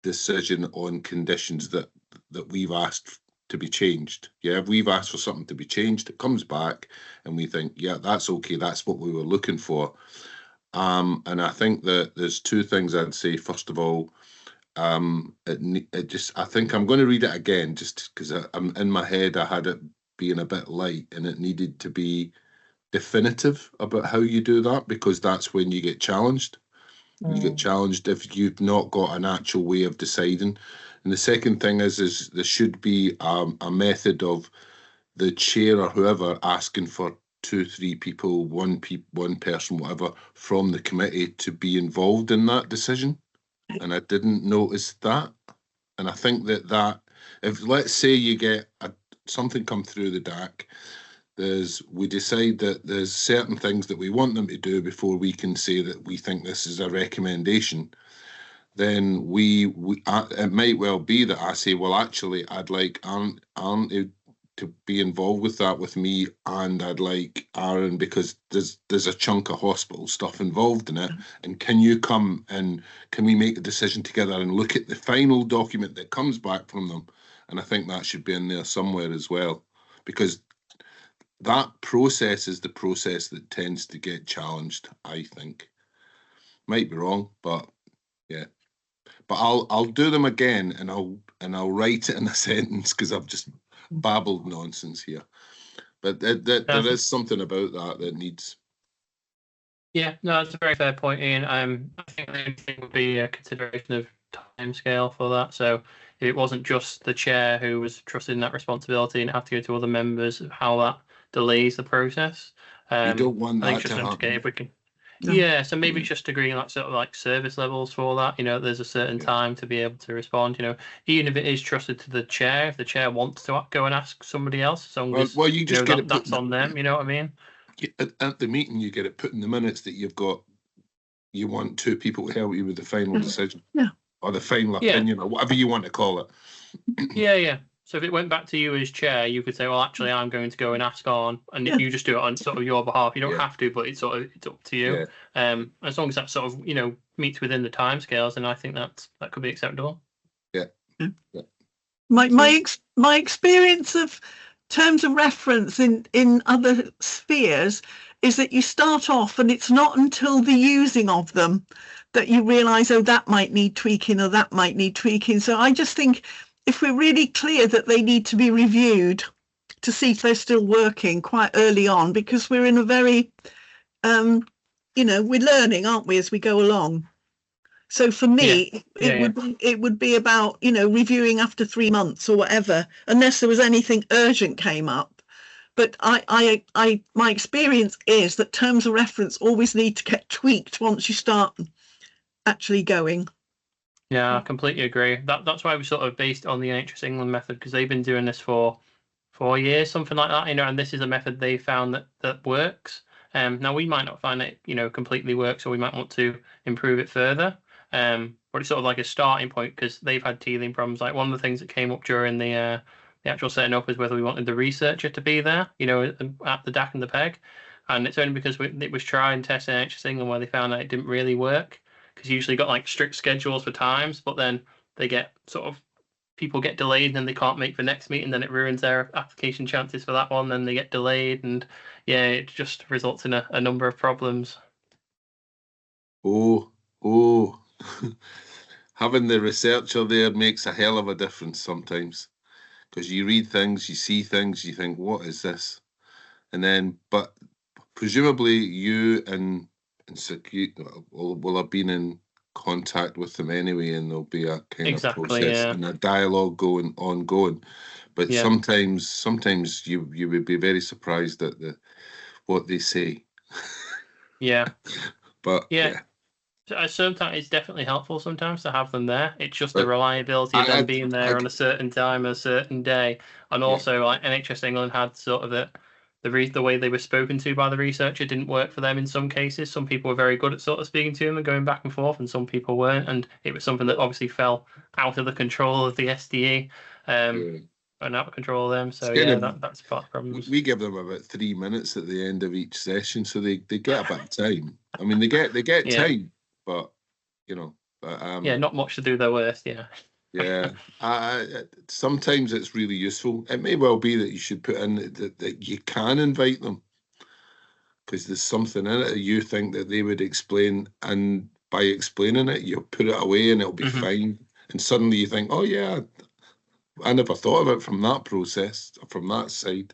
decision on conditions that we've asked to be changed. Yeah, if we've asked for something to be changed, it comes back and we think, yeah, that's okay, that's what we were looking for. And I think that there's two things I'd say. First of all, I think I'm going to read it again just because I'm in my head, I had it being a bit light, and it needed to be definitive about how you do that, because that's when you get challenged. You get challenged if you've not got an actual way of deciding. And the second thing is there should be a method of the chair or whoever asking for 2-3 people, one person, whatever, from the committee to be involved in that decision. And I didn't notice that. And I think that if, let's say, you get something come through the DAC, we decide that there's certain things that we want them to do before we can say that we think this is a recommendation, then it might well be that I say, well, actually, I'd like Aaron to be involved with that with me, and I'd like Aaron, because there's a chunk of hospital stuff involved in it, and can you come and can we make a decision together and look at the final document that comes back from them? And I think that should be in there somewhere as well, because that process is the process that tends to get challenged, I think. Might be wrong, but yeah. But I'll do them again, and I'll write it in a sentence, because I've just babbled nonsense here. But there is something about that needs. Yeah, no, that's a very fair point, Ian. I think the only thing would be a consideration of timescale for that. So if it wasn't just the chair who was trusted in that responsibility and had to go to other members, of how that delays the process. You don't want that to happen. If we can. Yeah, so maybe it's just agreeing like sort of like service levels for that. There's a certain time to be able to respond. Even if it is trusted to the chair, if the chair wants to go and ask somebody else, as long as you just get it that's on them. You know what I mean? At the meeting, you get it put in the minutes that you want 2 people to help you with the final decision, or the final opinion, or whatever you want to call it. Yeah. So if it went back to you as chair, you could say, well, actually, I'm going to go and ask on, and you just do it on sort of your behalf. You don't have to, but it's up to you. As long as that sort of, meets within the timescales, then I think that could be acceptable. Yeah. My experience of terms of reference in other spheres is that you start off, and it's not until the using of them that you realise, oh, that might need tweaking, or that might need tweaking. So I just think, if we're really clear that they need to be reviewed to see if they're still working quite early on, because we're in a very, we're learning, aren't we, as we go along. So for me, it would be about, reviewing after 3 months or whatever, unless there was anything urgent came up. But my experience is that terms of reference always need to get tweaked once you start actually going. Yeah, I completely agree. That's why we sort of based on the NHS England method, because they've been doing this for 4 years, something like that, and this is a method they found that works. Now we might not find it, completely works, or we might want to improve it further. But it's sort of like a starting point, because they've had teething problems. Like one of the things that came up during the actual setting up is whether we wanted the researcher to be there, at the DAC and the PEG. And it's only because it was try and test in NHS England where they found that it didn't really work. Because you usually got like strict schedules for times, but then they get people get delayed and then they can't make the next meeting, then it ruins their application chances for that one, then they get delayed, and it just results in a number of problems. Oh, having the researcher there makes a hell of a difference sometimes, because you read things, you see things, you think, what is this? And then, but presumably you and will have been in contact with them anyway, and there'll be a kind of process and a dialogue ongoing. But sometimes you would be very surprised at what they say. Yeah. But Sometimes it's definitely helpful sometimes to have them there. It's just the reliability of them being there on a certain time, a certain day, and also like NHS England had sort of the way they were spoken to by the researcher didn't work for them in some cases. Some people were very good at sort of speaking to them and going back and forth, and some people weren't. And it was something that obviously fell out of the control of the SDE. And out of control of them, so yeah, that's part of the problems. We give them about 3 minutes at the end of each session, so they get a bit of time. I mean, they get time, but you know, yeah, not much to do their worst. Yeah, sometimes it's really useful. It may well be that you should put in that you can invite them because there's something in it that you think that they would explain, and by explaining it, you'll put it away and it'll be fine. And suddenly you think, oh yeah, I never thought of it from that process, from that side.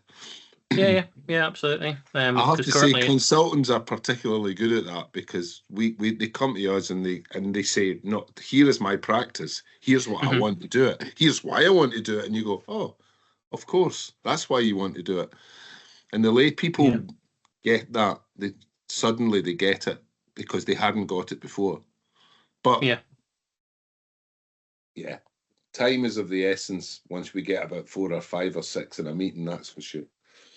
Yeah, absolutely. I have to say, consultants are particularly good at that because they come to us and they say, no, here is my practice. Here's what I want to do it. Here's why I want to do it. And you go, oh, of course, that's why you want to do it. And the lay people get that. Suddenly they get it because they hadn't got it before. But yeah. Time is of the essence once we get about 4 or 5 or 6 in a meeting, that's for sure.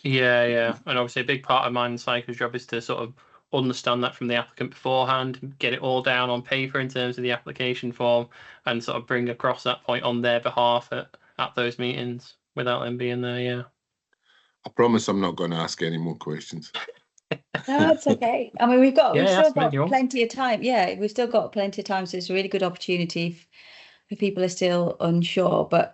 Yeah. And obviously a big part of mine and Psycho's job is to sort of understand that from the applicant beforehand, get it all down on paper in terms of the application form, and sort of bring across that point on their behalf at those meetings without them being there, I promise I'm not going to ask any more questions. No, that's okay. I mean, we've still got plenty of time. Yeah, we've still got plenty of time, so it's a really good opportunity if people are still unsure. But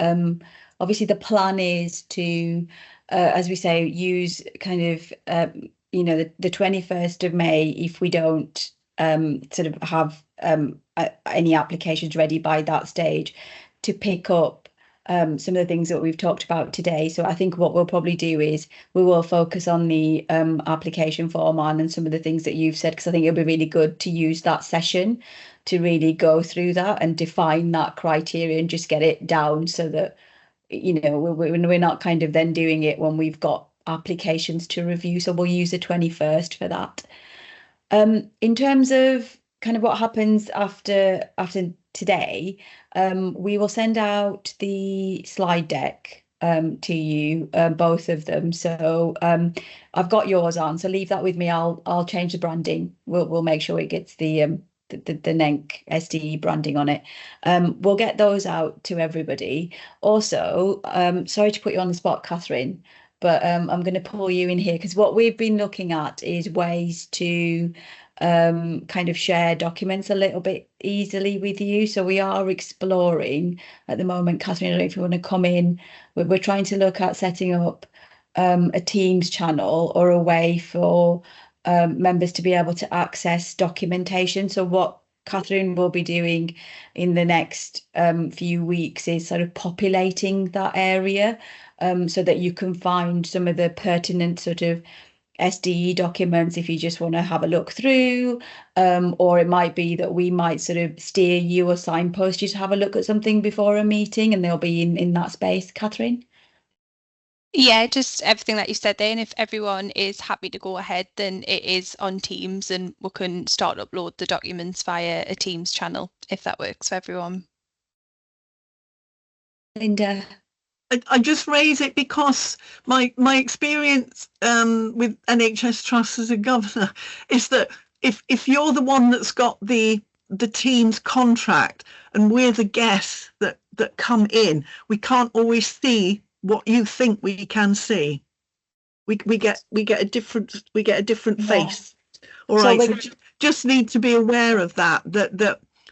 obviously the plan is to, as we say, use kind of, the 21st of May, if we don't sort of have any applications ready by that stage, to pick up some of the things that we've talked about today. So I think what we'll probably do is we will focus on the application form and some of the things that you've said, because I think it'll be really good to use that session to really go through that and define that criteria and just get it down so that, we're not kind of then doing it when we've got applications to review. So we'll use the 21st for that. In terms of kind of what happens after today, we will send out the slide deck to you, both of them. So I've got yours on, so leave that with me. I'll change the branding. We'll make sure it gets the NENC SDE branding on it. We'll get those out to everybody. Also, sorry to put you on the spot, Catherine, but I'm going to pull you in here because what we've been looking at is ways to kind of share documents a little bit easily with you. So we are exploring at the moment. Catherine, I don't know if you want to come in. We're trying to look at setting up a Teams channel or a way for members to be able to access documentation. So what Catherine will be doing in the next few weeks is sort of populating that area so that you can find some of the pertinent sort of SDE documents if you just want to have a look through, or it might be that we might sort of steer you or signpost you to have a look at something before a meeting, and they'll be in that space. Catherine? Yeah, just everything that you said there, and if everyone is happy to go ahead, then it is on Teams and we can start to upload the documents via a Teams channel if that works for everyone. Linda? I just raise it because my experience with NHS Trust as a governor is that if you're the one that's got the Teams contract and we're the guests that come in, we can't always see what you think we can see. We get a different face. All right, so just need to be aware of that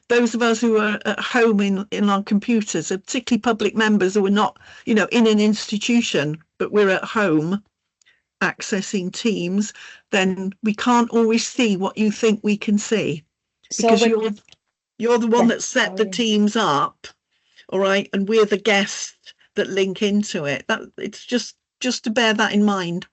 those of us who are at home in our computers, particularly public members who are not, in an institution, but we're at home accessing Teams, then we can't always see what you think we can see. Because you're the one that set the Teams up, all right, and we're the guests that link into it. It's just to bear that in mind.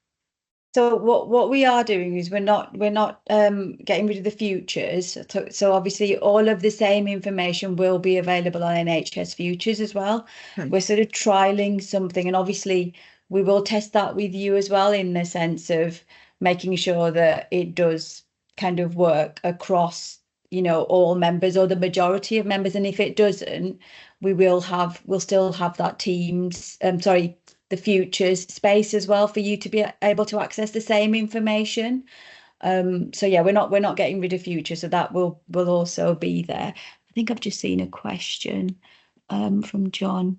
So what we are doing is we're not getting rid of the futures. So obviously all of the same information will be available on NHS Futures as well. Okay. We're sort of trialing something, and obviously we will test that with you as well, in the sense of making sure that it does kind of work across you know, all members or the majority of members. And if it doesn't, we'll still have that Teams, the futures space as well for you to be able to access the same information. So yeah, we're not getting rid of future, so that will also be there. I think I've just seen a question from John.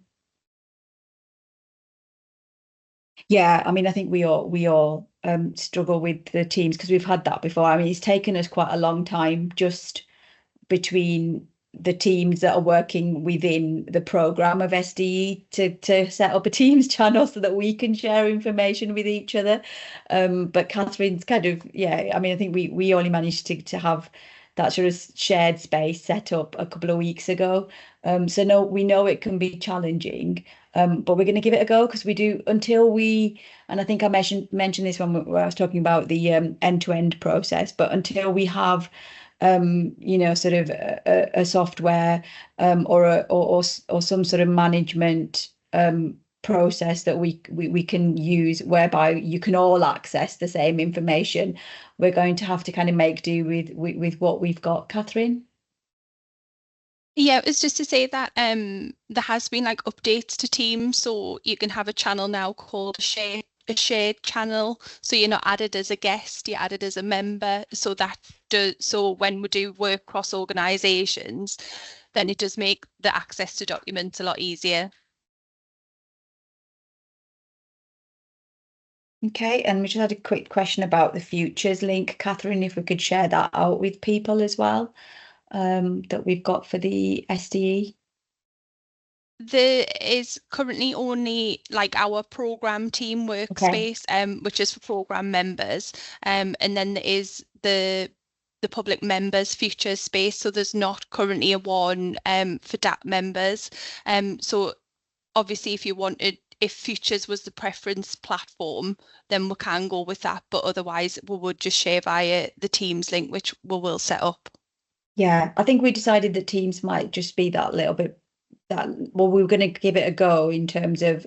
Yeah, I mean, I think we all struggle with the teams because we've had that before. I mean, it's taken us quite a long time just between the teams that are working within the program of SDE to set up a Teams channel so that we can share information with each other. But Catherine's kind of, yeah, I mean, I think we only managed to have that sort of shared space set up a couple of weeks ago. So no, we know it can be challenging, but we're going to give it a go because we do until we, and I think I mentioned this when I was talking about the end-to-end process, but until we have you know, sort of a software or some sort of management process that we can use whereby you can all access the same information, we're going to have to kind of make do with what we've got. Catherine? Yeah, it was just to say that there has been like updates to Teams, so you can have a channel now called a shared channel, so you're not added as a guest, you're added as a member, so when we do work cross organisations, then it does make the access to documents a lot easier. Okay, and we just had a quick question about the futures link, Catherine, if we could share that out with people as well, that we've got for the SDE. There is currently only like our program team workspace, which is for program members, and then there is the public members futures space. So there's not currently a one for DAP members. So obviously, if futures was the preference platform, then we can go with that. But otherwise, we would just share via the Teams link, which we will set up. Yeah, I think we decided that Teams might just be that little bit. We were going to give it a go in terms of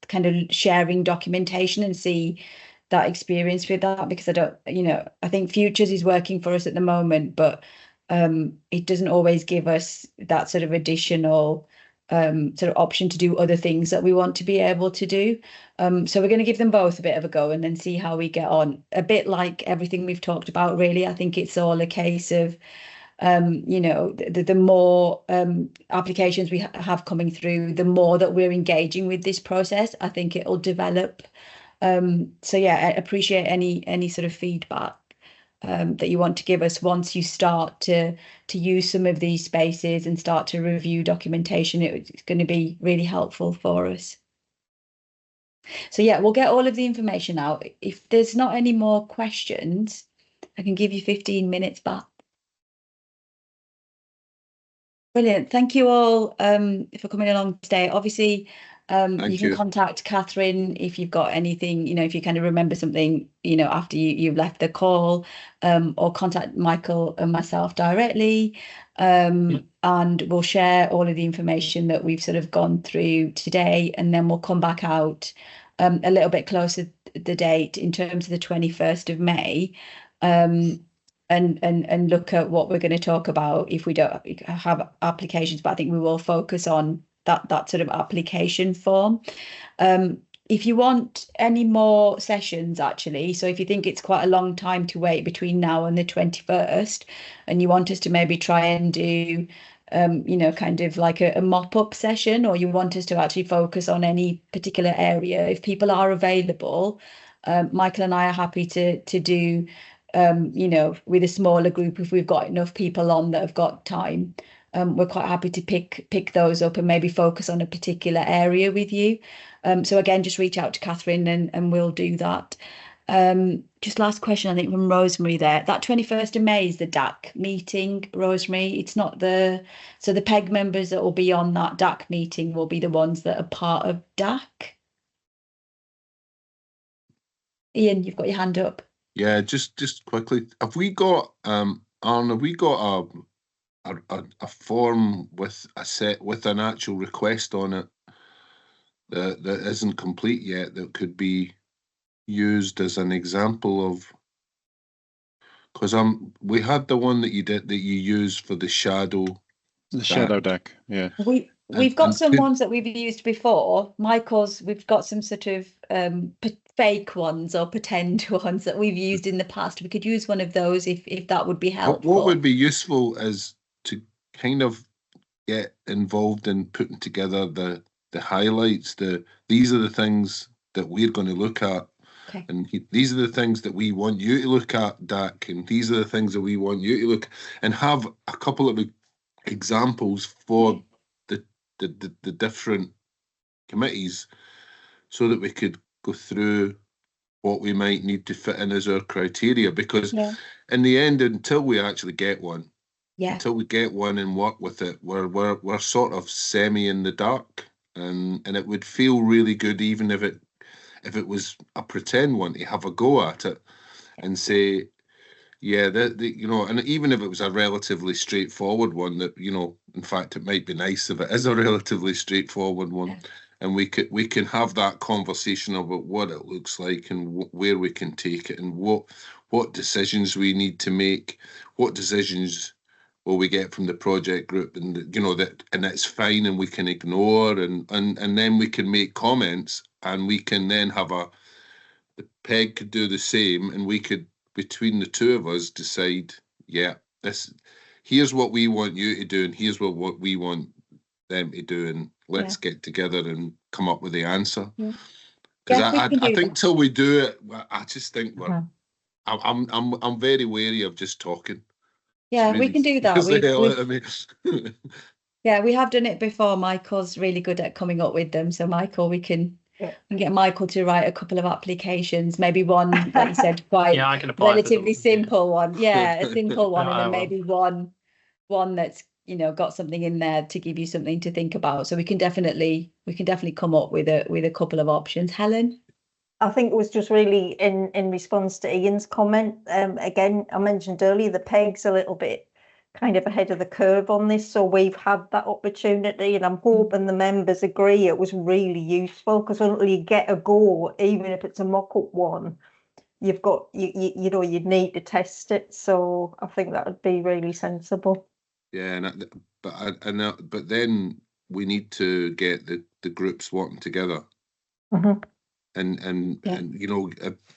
kind of sharing documentation and see that experience with that, because I think futures is working for us at the moment, but it doesn't always give us that sort of additional sort of option to do other things that we want to be able to do. So we're going to give them both a bit of a go and then see how we get on. A bit like everything we've talked about, really. I think it's all a case of you know, the more applications we have coming through, the more that we're engaging with this process, I think it'll develop. So yeah, I appreciate any sort of feedback that you want to give us once you start to use some of these spaces and start to review documentation. It's going to be really helpful for us. So yeah, we'll get all of the information out. If there's not any more questions, I can give you 15 minutes back. Brilliant. Thank you all for coming along today. Obviously, you can contact Catherine if you've got anything, you know, if you kind of remember something, you know, after you've left the call, or contact Michael and myself directly. And we'll share all of the information that we've sort of gone through today, and then we'll come back out a little bit closer to the date in terms of the 21st of May. And look at what we're going to talk about if we don't have applications, but I think we will focus on that sort of application form. If you want any more sessions, actually, so if you think it's quite a long time to wait between now and the 21st, and you want us to maybe try and do, you know, kind of like a mop-up session, or you want us to actually focus on any particular area, if people are available, Michael and I are happy to do, you know, with a smaller group, if we've got enough people on that have got time, we're quite happy to pick those up and maybe focus on a particular area with you. So again, just reach out to Catherine and we'll do that. Just last question, I think, from Rosemary there. That 21st of May is the DAC meeting, Rosemary. It's not so the PEG members that will be on that DAC meeting will be the ones that are part of DAC. Ian, you've got your hand up. Yeah, just quickly, have we got Aaron, have we got a form with an actual request on it that isn't complete yet, that could be used as an example of Because we had the one that you used for the shadow. The shadow deck, yeah. We've got some could- ones that we've used before. We've got some sort of fake ones or pretend ones that we've used in the past. We could use one of those if that would be helpful. What would be useful is to kind of get involved in putting together the highlights. These are the things that we're going to look at. Okay. And these are the things that we want you to look at, Dak, and these are the things that we want you to look, and have a couple of examples for the different committees, so that we could go through what we might need to fit in as our criteria. Because in the end, until we actually get one, until we get one and work with it, we're sort of semi in the dark, and it would feel really good even if it was a pretend one, to have a go at it and say, yeah, you know, and even if it was a relatively straightforward one, that, you know, in fact, it might be nice if it is a relatively straightforward one, and we can have that conversation about what it looks like and where we can take it, and what decisions we need to make, what decisions will we get from the project group, and you know that, and it's fine, and we can ignore, and then we can make comments, and we can then have the PEG could do the same, and we could, between the two of us, decide, yeah, here's what we want you to do, and here's what we want them to do, and let's get together and come up with the answer. Because I think till we do it, I just think I'm very wary of just talking. Yeah, really, we can do that. Yeah, we have done it before. Michael's really good at coming up with them. So Michael, we can get Michael to write a couple of applications, maybe one, like you said, quite relatively simple one. Yeah, a simple one, and then maybe one that's, you know, got something in there to give you something to think about. So we can definitely come up with a couple of options. Helen? I think it was just really in response to Ian's comment. Again, I mentioned earlier, the PEG's a little bit kind of ahead of the curve on this, so we've had that opportunity, and I'm hoping the members agree it was really useful, because until you get a go, even if it's a mock-up one, you've got you know, you'd need to test it. So I think that would be really sensible. Yeah, but then we need to get the groups working together. And you know,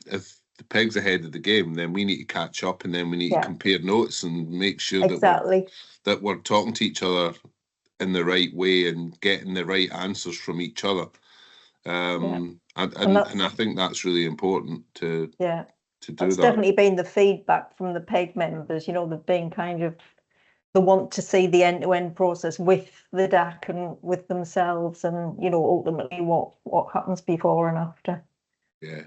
if the PEG's ahead of the game, then we need to catch up, and then we need to compare notes and make sure that we're talking to each other in the right way and getting the right answers from each other. And I think that's really important to do that. That's definitely been the feedback from the PEG members. You know, they've been kind of, they want to see the end-to-end process with the DAC and with themselves, and, you know, ultimately what happens before and after. Yeah,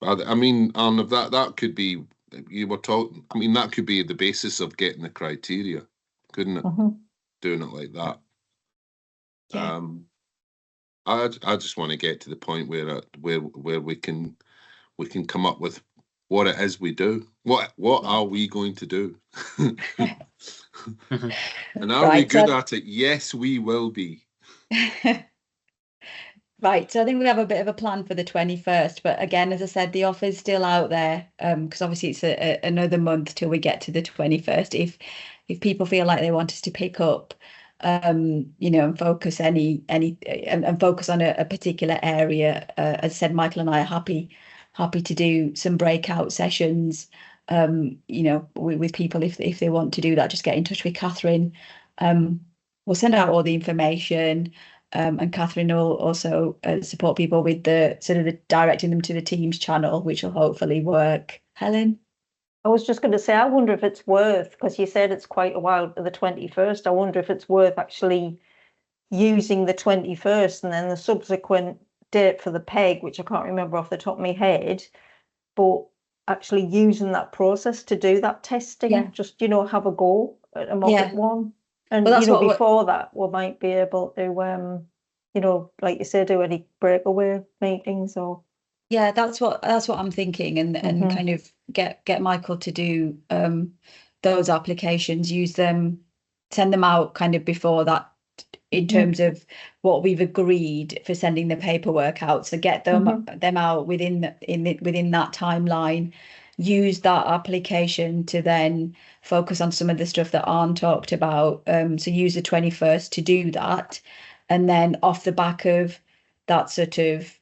I mean, Arnav, that could be, you were talking, I mean, that could be the basis of getting the criteria, couldn't it? Doing it like that. I just want to get to the point where we can come up with what it is we do. What are we going to do? And are we good at it? Yes, we will be. Right, so I think we have a bit of a plan for the 21st, but again, as I said, the offer's still out there, because obviously it's another month till we get to the 21st. If people feel like they want us to pick up, you know, and focus and focus on a particular area, as I said, Michael and I are happy to do some breakout sessions, you know, with people if they want to do that. Just get in touch with Catherine. We'll send out all the information. And Catherine will also support people with the sort of the directing them to the Teams channel, which will hopefully work. Helen? I was just going to say, I wonder if it's worth, because you said it's quite a while to the 21st, I wonder if it's worth actually using the 21st and then the subsequent date for the PEG, which I can't remember off the top of my head, but actually using that process to do that testing, just, you know, have a go at a mock-up one. And, you know, before that, we might be able to, you know, like you said, do any breakaway meetings or. Yeah, that's what I'm thinking, and kind of get Michael to do those applications, use them, send them out kind of before that, in terms of what we've agreed for sending the paperwork out. So get them out within that timeline. use that application to then focus on some of the stuff that aren't talked about. So use the 21st to do that. And then off the back of that sort of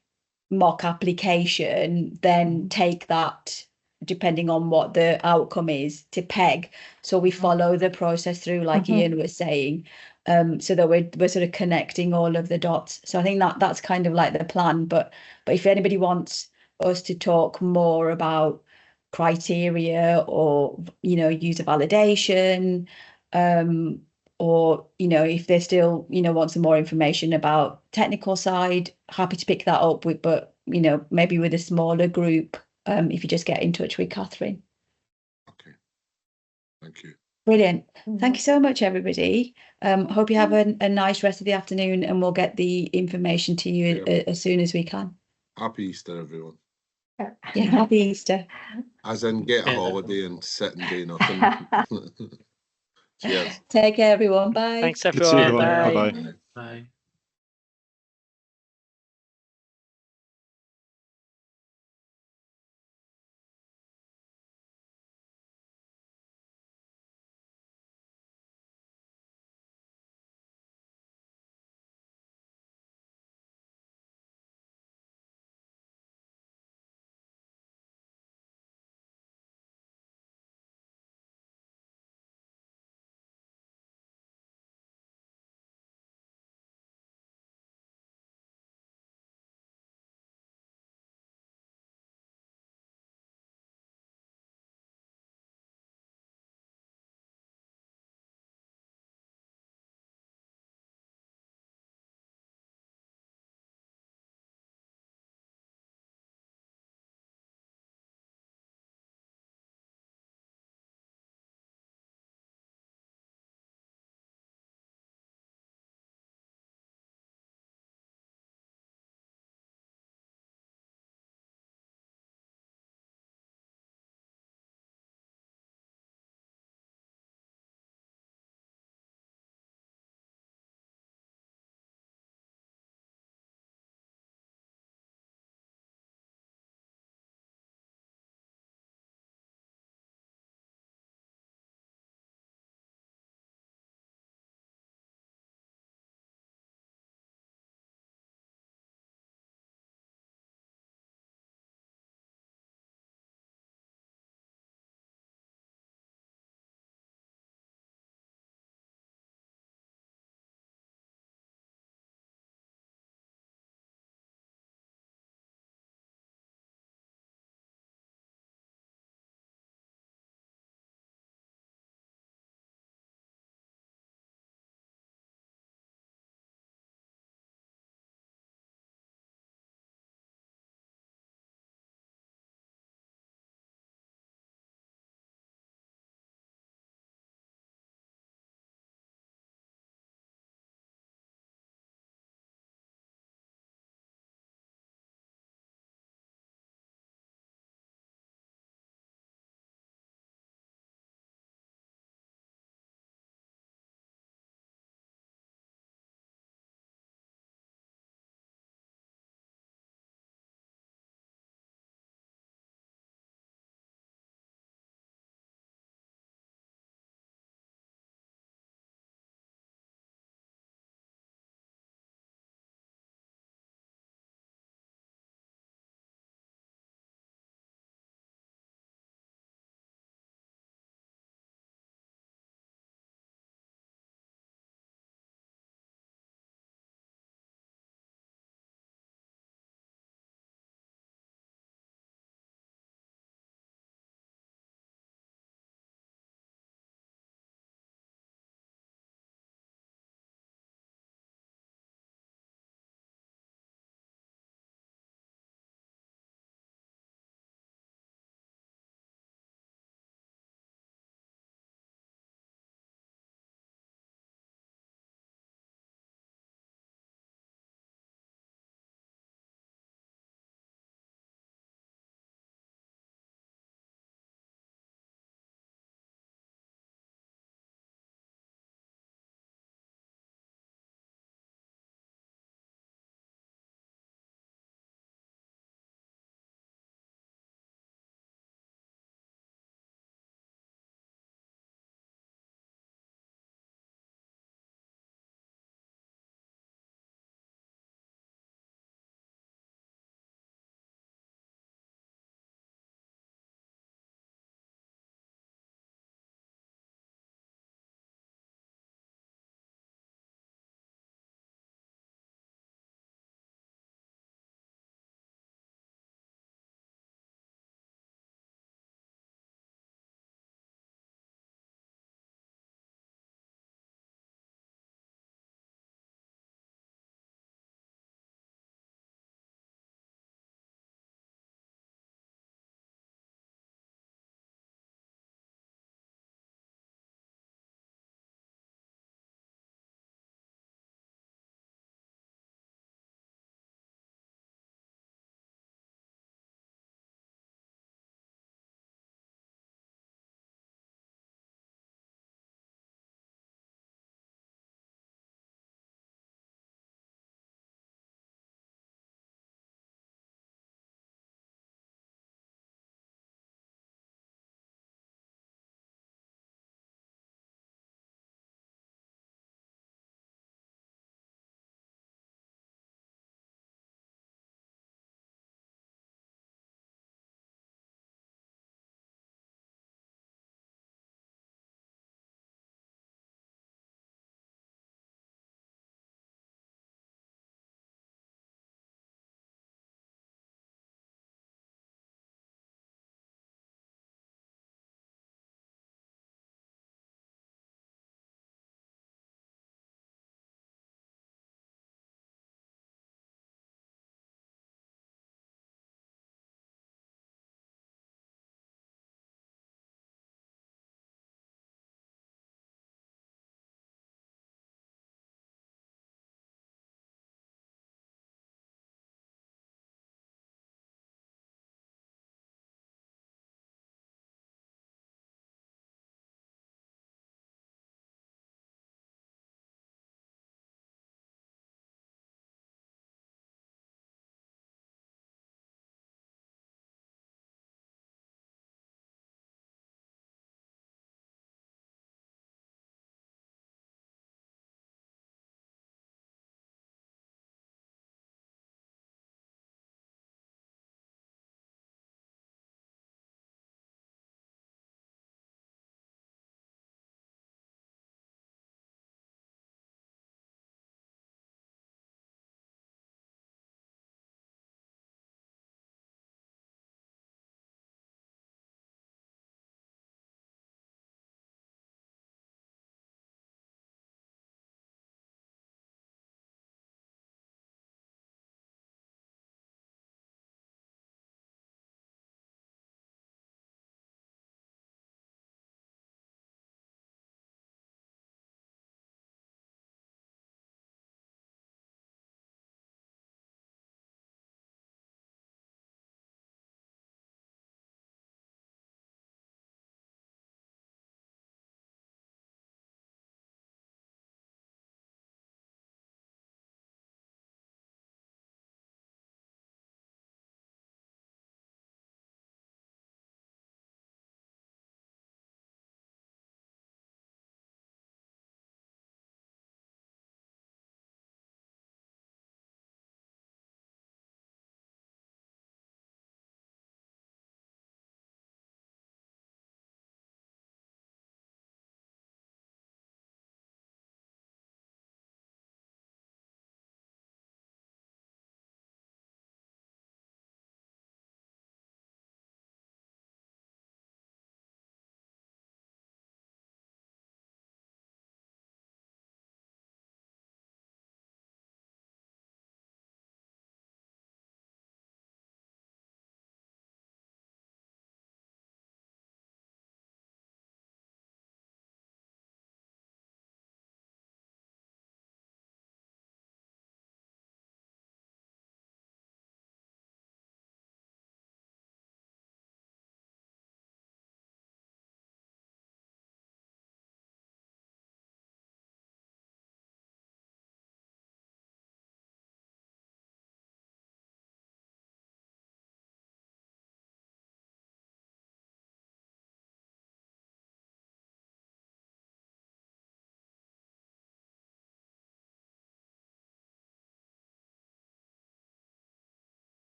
mock application, then take that, depending on what the outcome is, to PEG. So we follow the process through, like Ian was saying, so that we're sort of connecting all of the dots. So I think that's kind of like the plan. But if anybody wants us to talk more about criteria or, you know, user validation, or, you know, if they still, you know, want some more information about technical side, happy to pick that up with, but, you know, maybe with a smaller group, if you just get in touch with Catherine. Okay. Thank you. Brilliant. Thank you so much, everybody. Hope you have a nice rest of the afternoon, and we'll get the information to you as soon as we can. Happy Easter, everyone. Yeah, happy Easter. As in, get a holiday and sit and do nothing. Cheers. Take care, everyone. Bye. Thanks, Good to see everyone. everyone. Bye. Bye-bye. Bye.